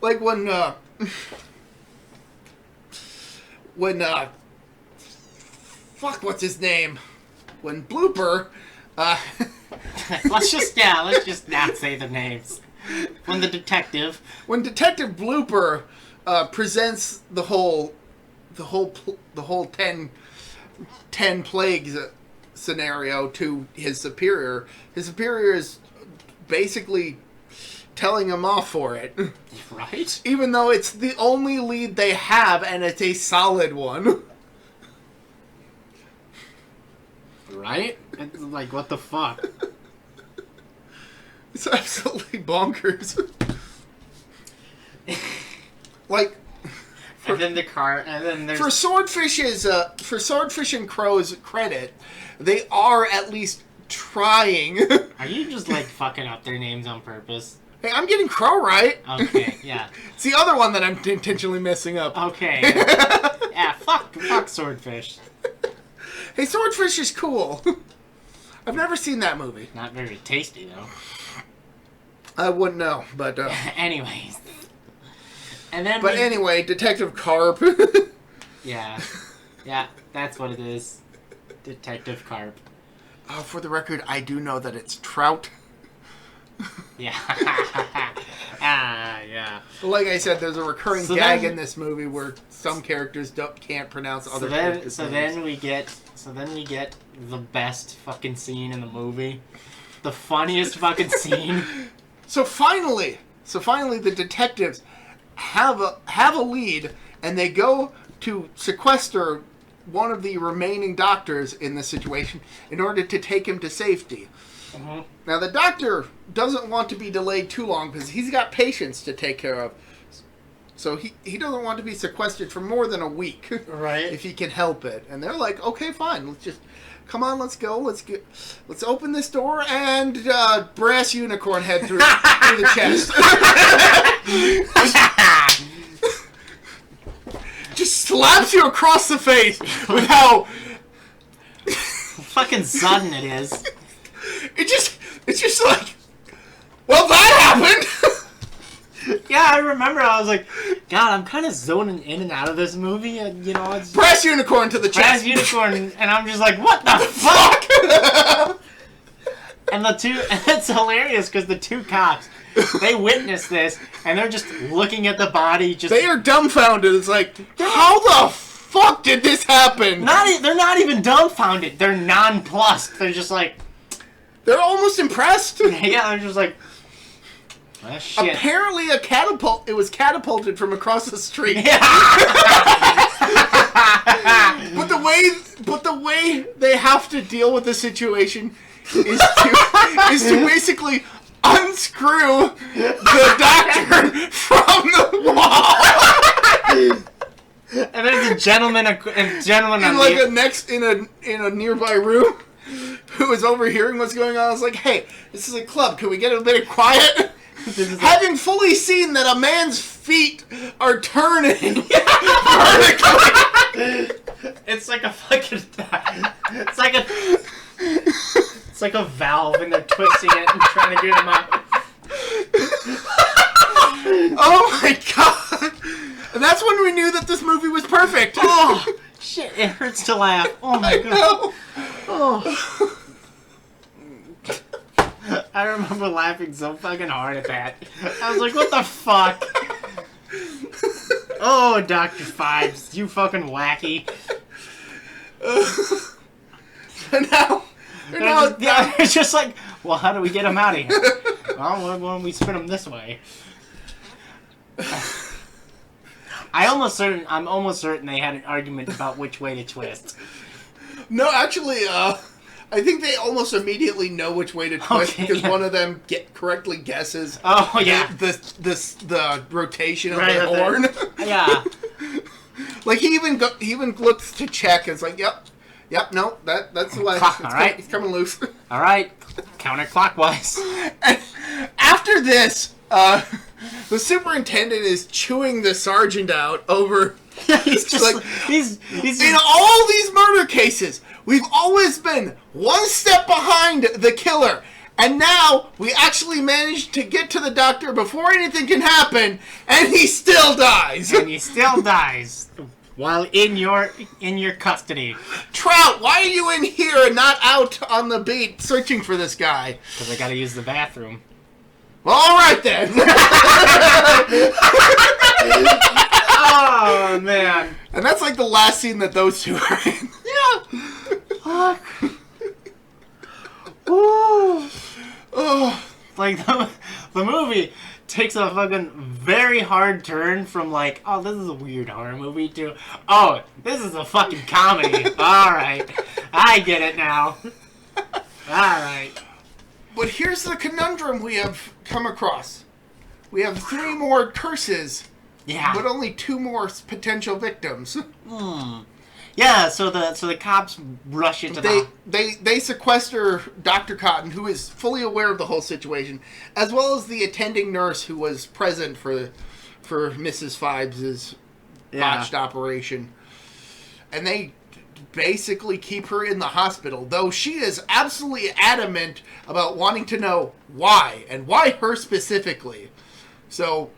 Like, when what's his name? When Blooper, let's just not say the names. When Detective Blooper presents the whole 10 plagues scenario to his superior is basically telling him off for it. Right? Even though it's the only lead they have and it's a solid one. Right? It's like, what the fuck? It's absolutely bonkers. Like, and then the car, and then there's... For Swordfish and Crow's credit, they are at least trying. Are you just, like, fucking up their names on purpose? Hey, I'm getting Crow right. Okay, yeah. It's the other one that I'm intentionally messing up. Okay. Yeah, fuck Swordfish. Hey, Swordfish is cool. I've never seen that movie. Not very tasty, though. I wouldn't know, but... Anyways. And then anyway, Detective Carp. Yeah. Yeah, that's what it is. Detective Carp. For the record, I do know that it's Trout. Yeah. Yeah. But like I said, there's a recurring gag in this movie where some characters can't pronounce other characters' names. So then we get the best fucking scene in the movie. The funniest fucking scene. So finally, the detectives have a lead, and they go to sequester one of the remaining doctors in this situation in order to take him to safety. Mm-hmm. Now, the doctor doesn't want to be delayed too long because he's got patients to take care of. So he doesn't want to be sequestered for more than a week. Right. If he can help it. And they're like, okay, fine. Come on, let's go. Let's open this door and brass unicorn head through the chest. Just slaps you across the face with how fucking sudden it is. It's just like, well, that happened. Yeah, I remember. I was like, God, I'm kind of zoning in and out of this movie, and it's brass unicorn to the chest. Brass unicorn, and I'm just like, what the fuck? And it's hilarious because the two cops, they witness this, and they're just looking at the body. They are dumbfounded. It's like, how the fuck did this happen? They're not even dumbfounded. They're nonplussed. They're just like, they're almost impressed. Yeah, they're just like, oh, shit. Apparently, it was catapulted from across the street. Yeah. But the way they have to deal with the situation is to basically unscrew the doctor from the wall. And there's a gentleman in a nearby room who is overhearing what's going on. I was like, "Hey, this is a club. Can we get a bit of quiet?" Having fully seen that a man's feet are turning vertically. It's like a fucking. It's like a valve, and they're twisting it and trying to get him out. Oh my god! And that's when we knew that this movie was perfect. Oh shit! It hurts to laugh. Oh my god. Oh. I remember laughing so fucking hard at that. I was like, what the fuck? Oh, Dr. Phibes, you fucking wacky. Now, it's just like, well, how do we get him out of here? Well, why don't we spin him this way? I'm almost certain they had an argument about which way to twist. No, actually, I think they almost immediately know which way to twist because one of them correctly guesses. Oh yeah, the rotation of the horn. Yeah, like he even looks to check. And it's like, yep, no, that's the way. All right, it's coming loose. All right, counterclockwise. And after this, the superintendent is chewing the sergeant out over. He's just like he's in all these murder cases. We've always been one step behind the killer, and now we actually managed to get to the doctor before anything can happen, and he still dies. And he still dies while in your custody. Trout, why are you in here and not out on the beat searching for this guy? Because I gotta use the bathroom. Well, all right then. Oh man! And that's like the last scene that those two are in. Yeah. Fuck. Ooh. Oh. Like the movie takes a fucking very hard turn from like, oh, this is a weird horror movie to, oh, this is a fucking comedy. All right, I get it now. All right. But here's the conundrum we have come across. We have 3 more curses. Yeah. But only 2 more potential victims. Yeah, so the cops rush into they sequester Dr. Cotton, who is fully aware of the whole situation, as well as the attending nurse who was present for Mrs. Phibes' botched operation. And they basically keep her in the hospital, though she is absolutely adamant about wanting to know why, and why her specifically. So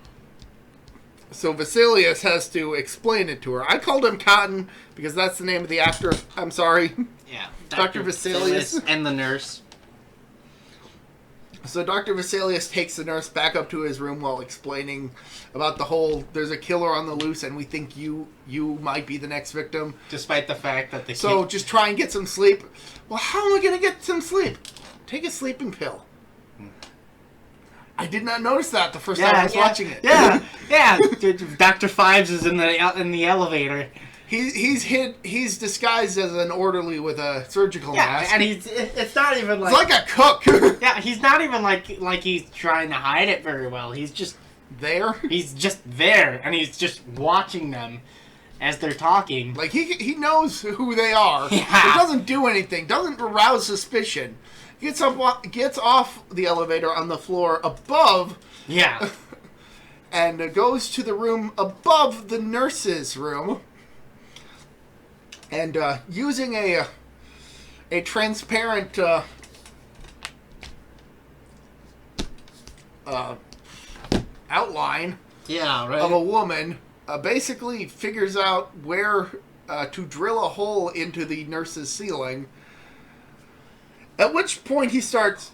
Vasilius has to explain it to her. I called him Cotton because that's the name of the actor. I'm sorry. Yeah. Dr. Vasilius. And the nurse. So Dr. Vasilius takes the nurse back up to his room while explaining about the whole, there's a killer on the loose and we think you might be the next victim. Despite the fact that So just try and get some sleep. Well, how am I going to get some sleep? Take a sleeping pill. I did not notice that the first time I was watching it. Yeah. Dr. Phibes is in the elevator. He's disguised as an orderly with a surgical mask. And it's not even like... It's like a cook. Yeah, he's not even like he's trying to hide it very well. He's just... There? He's just there, and he's just watching them as they're talking. Like, he knows who they are. Yeah. He doesn't do anything. Doesn't arouse suspicion. Gets off the elevator on the floor above. Yeah. And goes to the room above the nurse's room. And using a transparent outline of a woman, basically figures out where to drill a hole into the nurse's ceiling. At which point he starts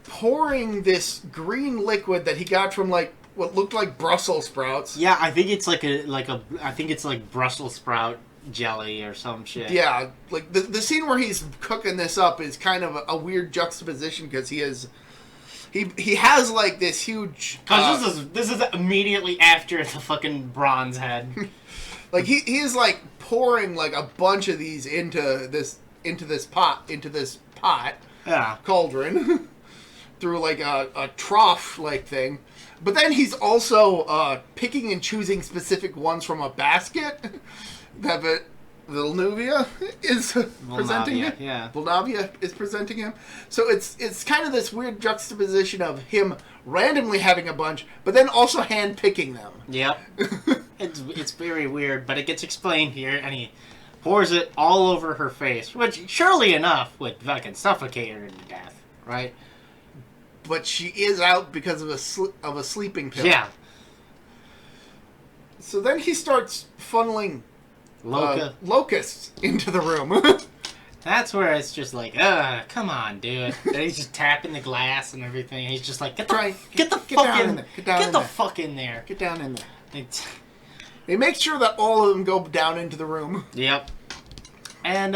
pouring this green liquid that he got from like what looked like Brussels sprouts. Yeah, I think it's like Brussels sprout jelly or some shit. Yeah, like the scene where he's cooking this up is kind of a weird juxtaposition because he has like this huge. Because this is immediately after the fucking bronze head. Like he is like pouring like a bunch of these into this pot Yeah. cauldron through like a trough like thing. But then he's also picking and choosing specific ones from a basket that Vilnuvia is presenting him. Yeah. Vilnavia is presenting him. So it's kind of this weird juxtaposition of him randomly having a bunch, but then also hand picking them. Yep. It's very weird, but it gets explained here, and he pours it all over her face, which surely enough would fucking suffocate her to death, right? But she is out because of a sleeping pill. Yeah. So then he starts funneling locusts into the room. That's where it's just like, come on, dude. And he's just tapping the glass and everything. He's just like, get the fuck in there. Get the fuck in there. Get down in there. They make sure that all of them go down into the room. Yep. And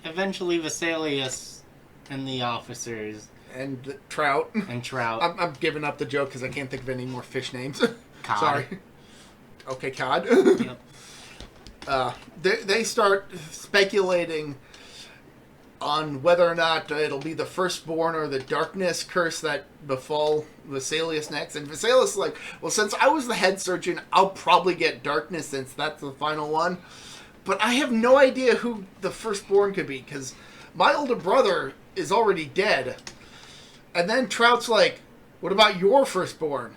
eventually Vesalius and the officers and Trout. I'm giving up the joke because I can't think of any more fish names. Cod. Sorry. Okay, Cod. Yep. They start speculating on whether or not it'll be the firstborn or the darkness curse that befall Vesalius next. And Vesalius is like, well, since I was the head surgeon, I'll probably get darkness since that's the final one. But I have no idea who the firstborn could be, because my older brother is already dead. And then Trout's like, what about your firstborn?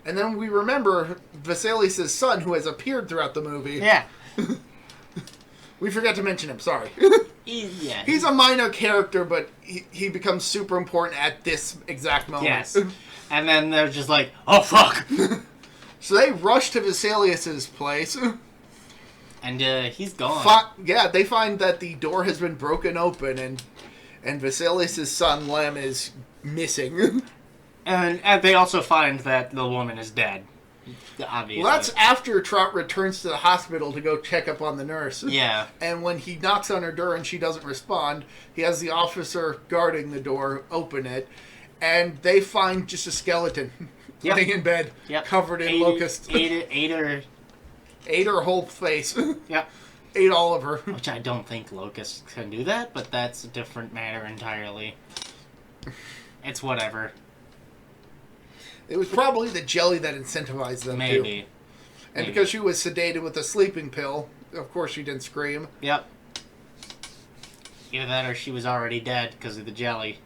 And then we remember Vesalius' son, who has appeared throughout the movie. Yeah. We forgot to mention him, sorry. Yeah. He's a minor character, but he becomes super important at this exact moment. Yes. And then they're just like, oh, fuck! So they rush to Vesalius' place. And he's gone. They find that the door has been broken open, and Vesalius' son, Lem, is missing. And they also find that the woman is dead. Obviously. Well, that's after Trout returns to the hospital to go check up on the nurse. Yeah. And when he knocks on her door and she doesn't respond, he has the officer guarding the door open it, and they find just a skeleton laying in bed, covered in locusts. Ate her whole face. Yep. Ate all of her. Which I don't think locusts can do that, but that's a different matter entirely. It's whatever. It was probably the jelly that incentivized them, Maybe. And because she was sedated with a sleeping pill, of course she didn't scream. Yep. Either that or she was already dead because of the jelly.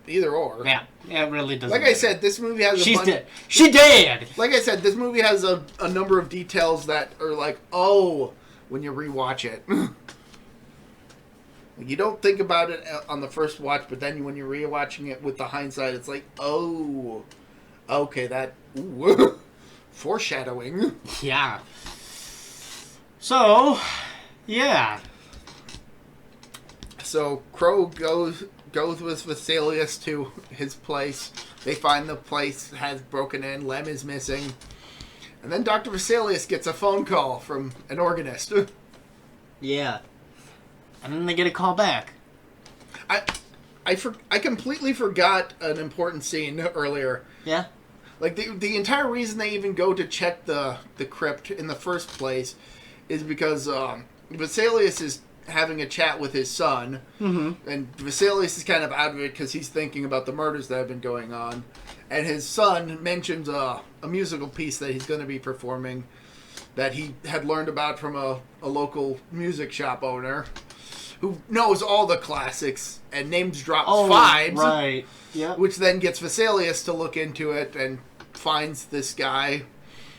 Either or. Yeah. It really doesn't Like matter. I said, this movie has She's dead. She dead! Like I said, this movie has a number of details that are like, oh, when you rewatch it. You don't think about it on the first watch, but then when you're rewatching it with the hindsight, it's like, oh, okay, that foreshadowing. Yeah. So, yeah. So Crow goes with Vesalius to his place. They find the place has broken in. Lem is missing. And then Dr. Vesalius gets a phone call from an organist. Yeah. And then they get a call back. I completely forgot an important scene earlier. Yeah? Like, the entire reason they even go to check the crypt in the first place is because Vesalius is having a chat with his son. Mm-hmm. And Vesalius is kind of out of it because he's thinking about the murders that have been going on. And his son mentions a musical piece that he's going to be performing that he had learned about from a local music shop owner who knows all the classics and names drops Phibes. Right. Yep. Which then gets Vesalius to look into it and finds this guy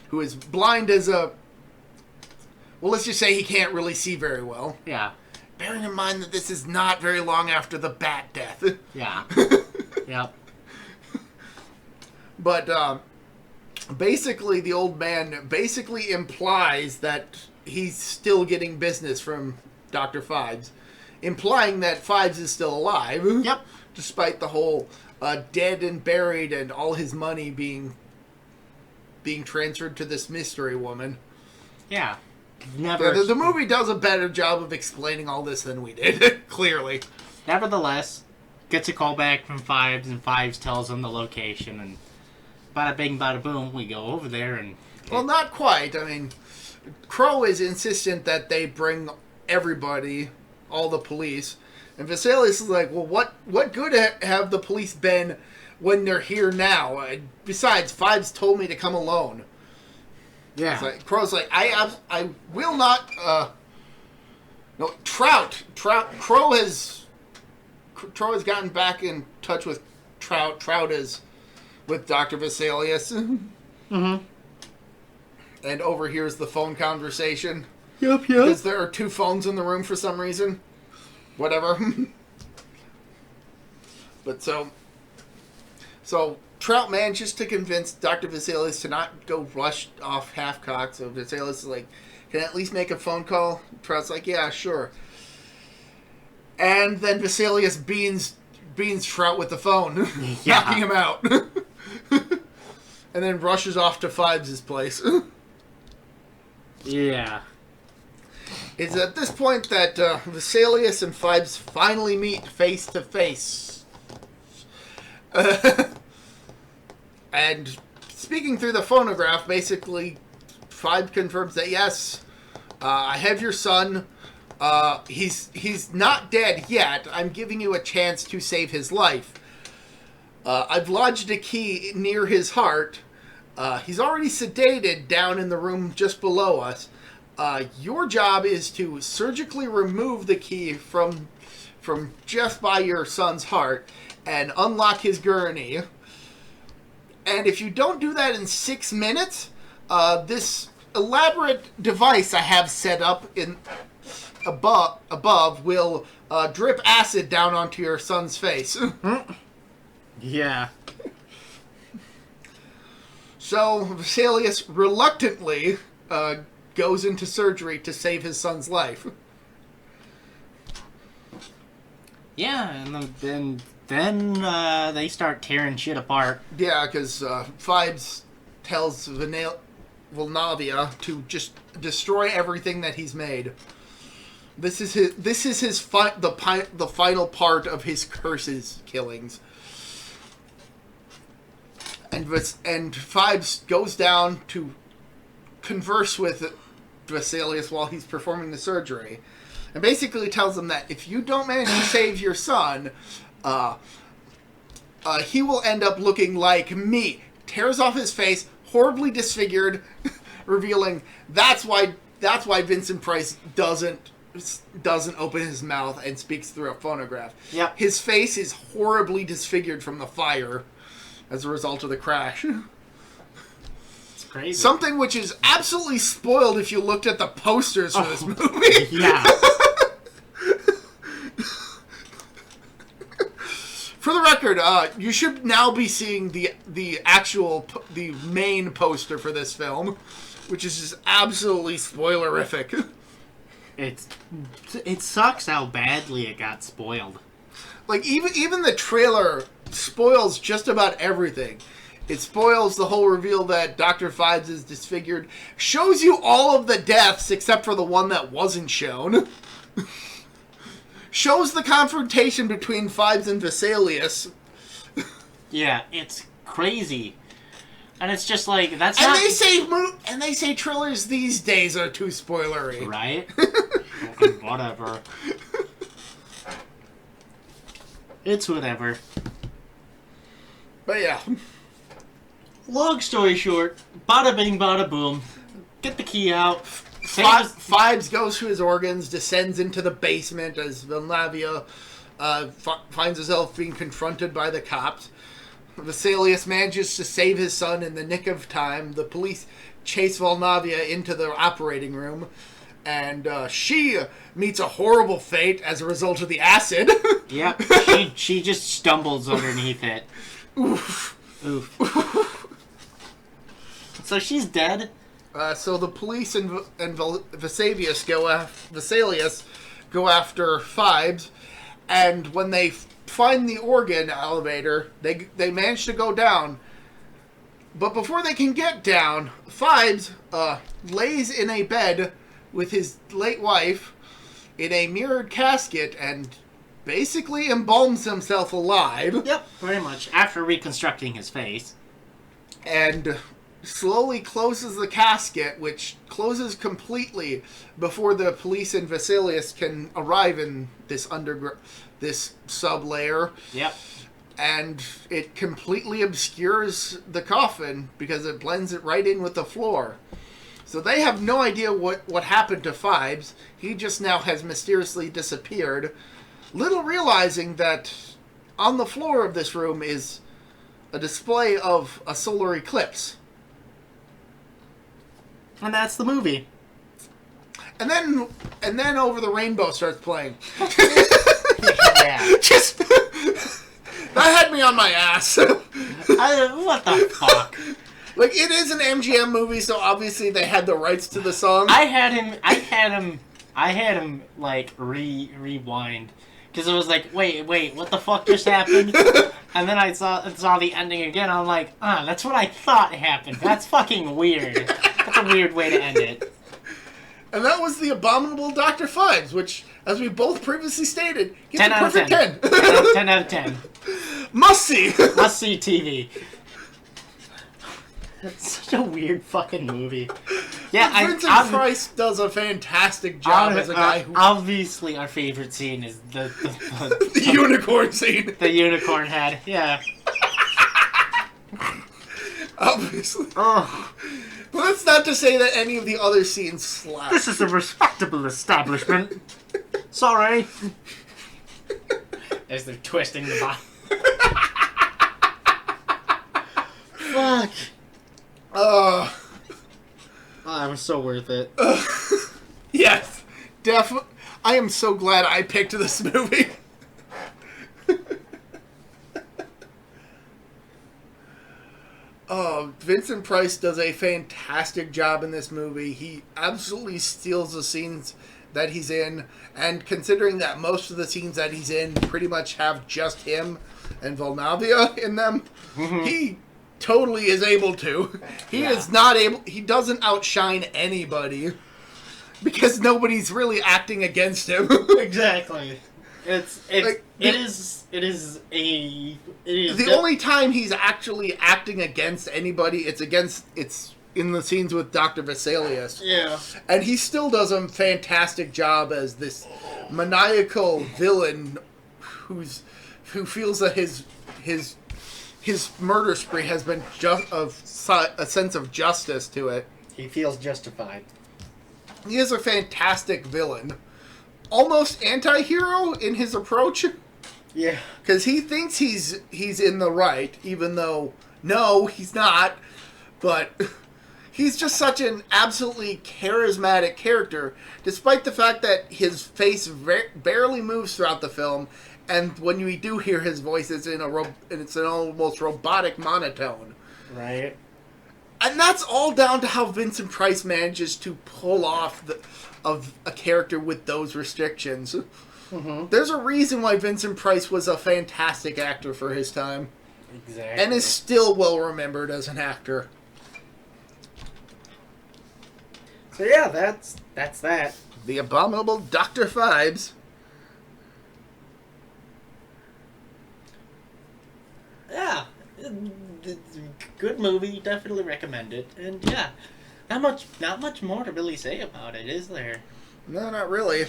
who is blind as a... Well, let's just say he can't really see very well. Yeah. Bearing in mind that this is not very long after the bat death. Yeah. Yep. But basically, the old man basically implies that he's still getting business from Dr. Phibes, implying that Phibes is still alive. Yep. Despite the whole dead and buried and all his money being transferred to this mystery woman. Yeah. Never. The movie does a better job of explaining all this than we did, clearly. Nevertheless, gets a call back from Phibes, and Phibes tells him the location, and bada bing, bada boom, we go over there, and... Well, not quite. I mean, Crow is insistent that they bring everybody, all the police. And Vesalius is like, well, what good have the police been when they're here now? Besides, Phibes told me to come alone. Yeah. Like, Crow's like, I will not. No, Crow has gotten back in touch with Trout. Trout is with Dr. Vesalius. Mm-hmm. And overhears the phone conversation. Yep. Because there are 2 phones in the room for some reason. Whatever. But so Trout manages to convince Dr. Vesalius to not go rush off half-cocked. So Vesalius is like, can I at least make a phone call? Trout's like, yeah, sure. And then Vesalius beans Trout with the phone, knocking him out. And then rushes off to Phibes' place. Yeah. It's at this point that Vesalius and Phibes finally meet face to face. And speaking through the phonograph, basically, Phibes confirms that yes, I have your son. He's not dead yet. I'm giving you a chance to save his life. I've lodged a key near his heart. He's already sedated down in the room just below us. Your job is to surgically remove the key from just by your son's heart and unlock his gurney. And if you don't do that in 6 minutes, this elaborate device I have set up above will drip acid down onto your son's face. Yeah. So Vesalius reluctantly goes into surgery to save his son's life. Yeah, and then they start tearing shit apart. Yeah, because Phibes tells Volnavia to just destroy everything that he's made. This is the final part of his curses killings. And Phibes goes down to converse with Vesalius while he's performing the surgery, and basically tells him that if you don't manage to save your son, he will end up looking like me. Tears off his face, horribly disfigured, revealing that's why Vincent Price doesn't open his mouth and speaks through a phonograph. Yep. His face is horribly disfigured from the fire as a result of the crash. It's crazy. Something which is absolutely spoiled if you looked at the posters for this movie. Yeah. For the record, you should now be seeing the main poster for this film, which is just absolutely spoilerific. It sucks how badly it got spoiled. Like, even the trailer spoils just about everything. It spoils the whole reveal that Dr. Phibes is disfigured. Shows you all of the deaths except for the one that wasn't shown. Shows the confrontation between Phibes and Vesalius. Yeah, it's crazy. And it's just like, that's And not... they say trailers these days are too spoilery. Right? Whatever. It's whatever. But yeah. Long story short, bada bing, bada boom. Get the key out. Phibes goes to his organs, descends into the basement as Vilnavia finds herself being confronted by the cops. Vesalius manages to save his son in the nick of time. The police chase Volnavia into the operating room, and she meets a horrible fate as a result of the acid. Yep, she just stumbles underneath it. Oof. So she's dead? So the police and Vesalius go after Phibes, and when they find the organ elevator, they manage to go down. But before they can get down, Phibes lays in a bed with his late wife in a mirrored casket and basically embalms himself alive. Yep, pretty much. After reconstructing his face. And slowly closes the casket, which closes completely before the police and Vasilius can arrive in this sub-layer. Yep. And it completely obscures the coffin because it blends it right in with the floor. So they have no idea what happened to Phibes. He just now has mysteriously disappeared, little realizing that on the floor of this room is a display of a solar eclipse. And that's the movie. And then Over the Rainbow starts playing. Yeah. Just that had me on my ass. What the fuck? Like, it is an MGM movie, so obviously they had the rights to the song. I had him like rewind because it was like, wait, what the fuck just happened? And then I saw the ending again. I'm like, that's what I thought happened. That's fucking weird. That's a weird way to end it. And that was the Abominable Dr. Phibes, which, as we both previously stated, gets 10 a out of perfect 10. 10. 10 out of 10. Must see. Must see TV. It's such a weird fucking movie. Yeah, Vincent Price does a fantastic job as a guy who... Obviously, our favorite scene is the the unicorn scene. The unicorn head, yeah. Obviously. Oh. But that's not to say that any of the other scenes slap. This is a respectable establishment. Sorry. As they're twisting the bottom. Fuck. Oh, it was so worth it. yes. Definitely. I am so glad I picked this movie. Vincent Price does a fantastic job in this movie. He absolutely steals the scenes that he's in, and considering that most of the scenes that he's in pretty much have just him and Volnavia in them, he totally is able to. He is not able. He doesn't outshine anybody because nobody's really acting against him. Exactly. It is the only time he's actually acting against anybody, it's in the scenes with Dr. Vasilius. Yeah. And he still does a fantastic job as this maniacal villain who feels that his murder spree has been just a sense of justice to it. He feels justified. He is a fantastic villain. Almost anti-hero in his approach. Yeah. Because he thinks he's in the right, even though, no, he's not. But he's just such an absolutely charismatic character, despite the fact that his face barely moves throughout the film, and when we do hear his voice, it's an almost robotic monotone. Right. And that's all down to how Vincent Price manages to pull off a character with those restrictions. Mm-hmm. There's a reason why Vincent Price was a fantastic actor for his time. Exactly. And is still well remembered as an actor. So yeah, that's that. The Abominable Dr. Phibes. Yeah. It's a good movie, definitely recommend it. And yeah, not much more to really say about it, is there? No, not really.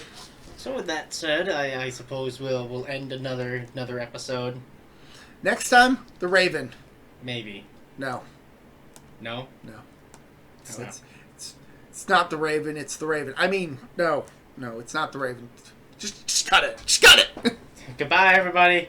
So with that said, I suppose we'll end another episode. Next time, The Raven. Maybe. No. No? No. Oh, It's not The Raven, it's The Raven. I mean, no, it's not The Raven. Just cut it. Just cut it! Goodbye, everybody.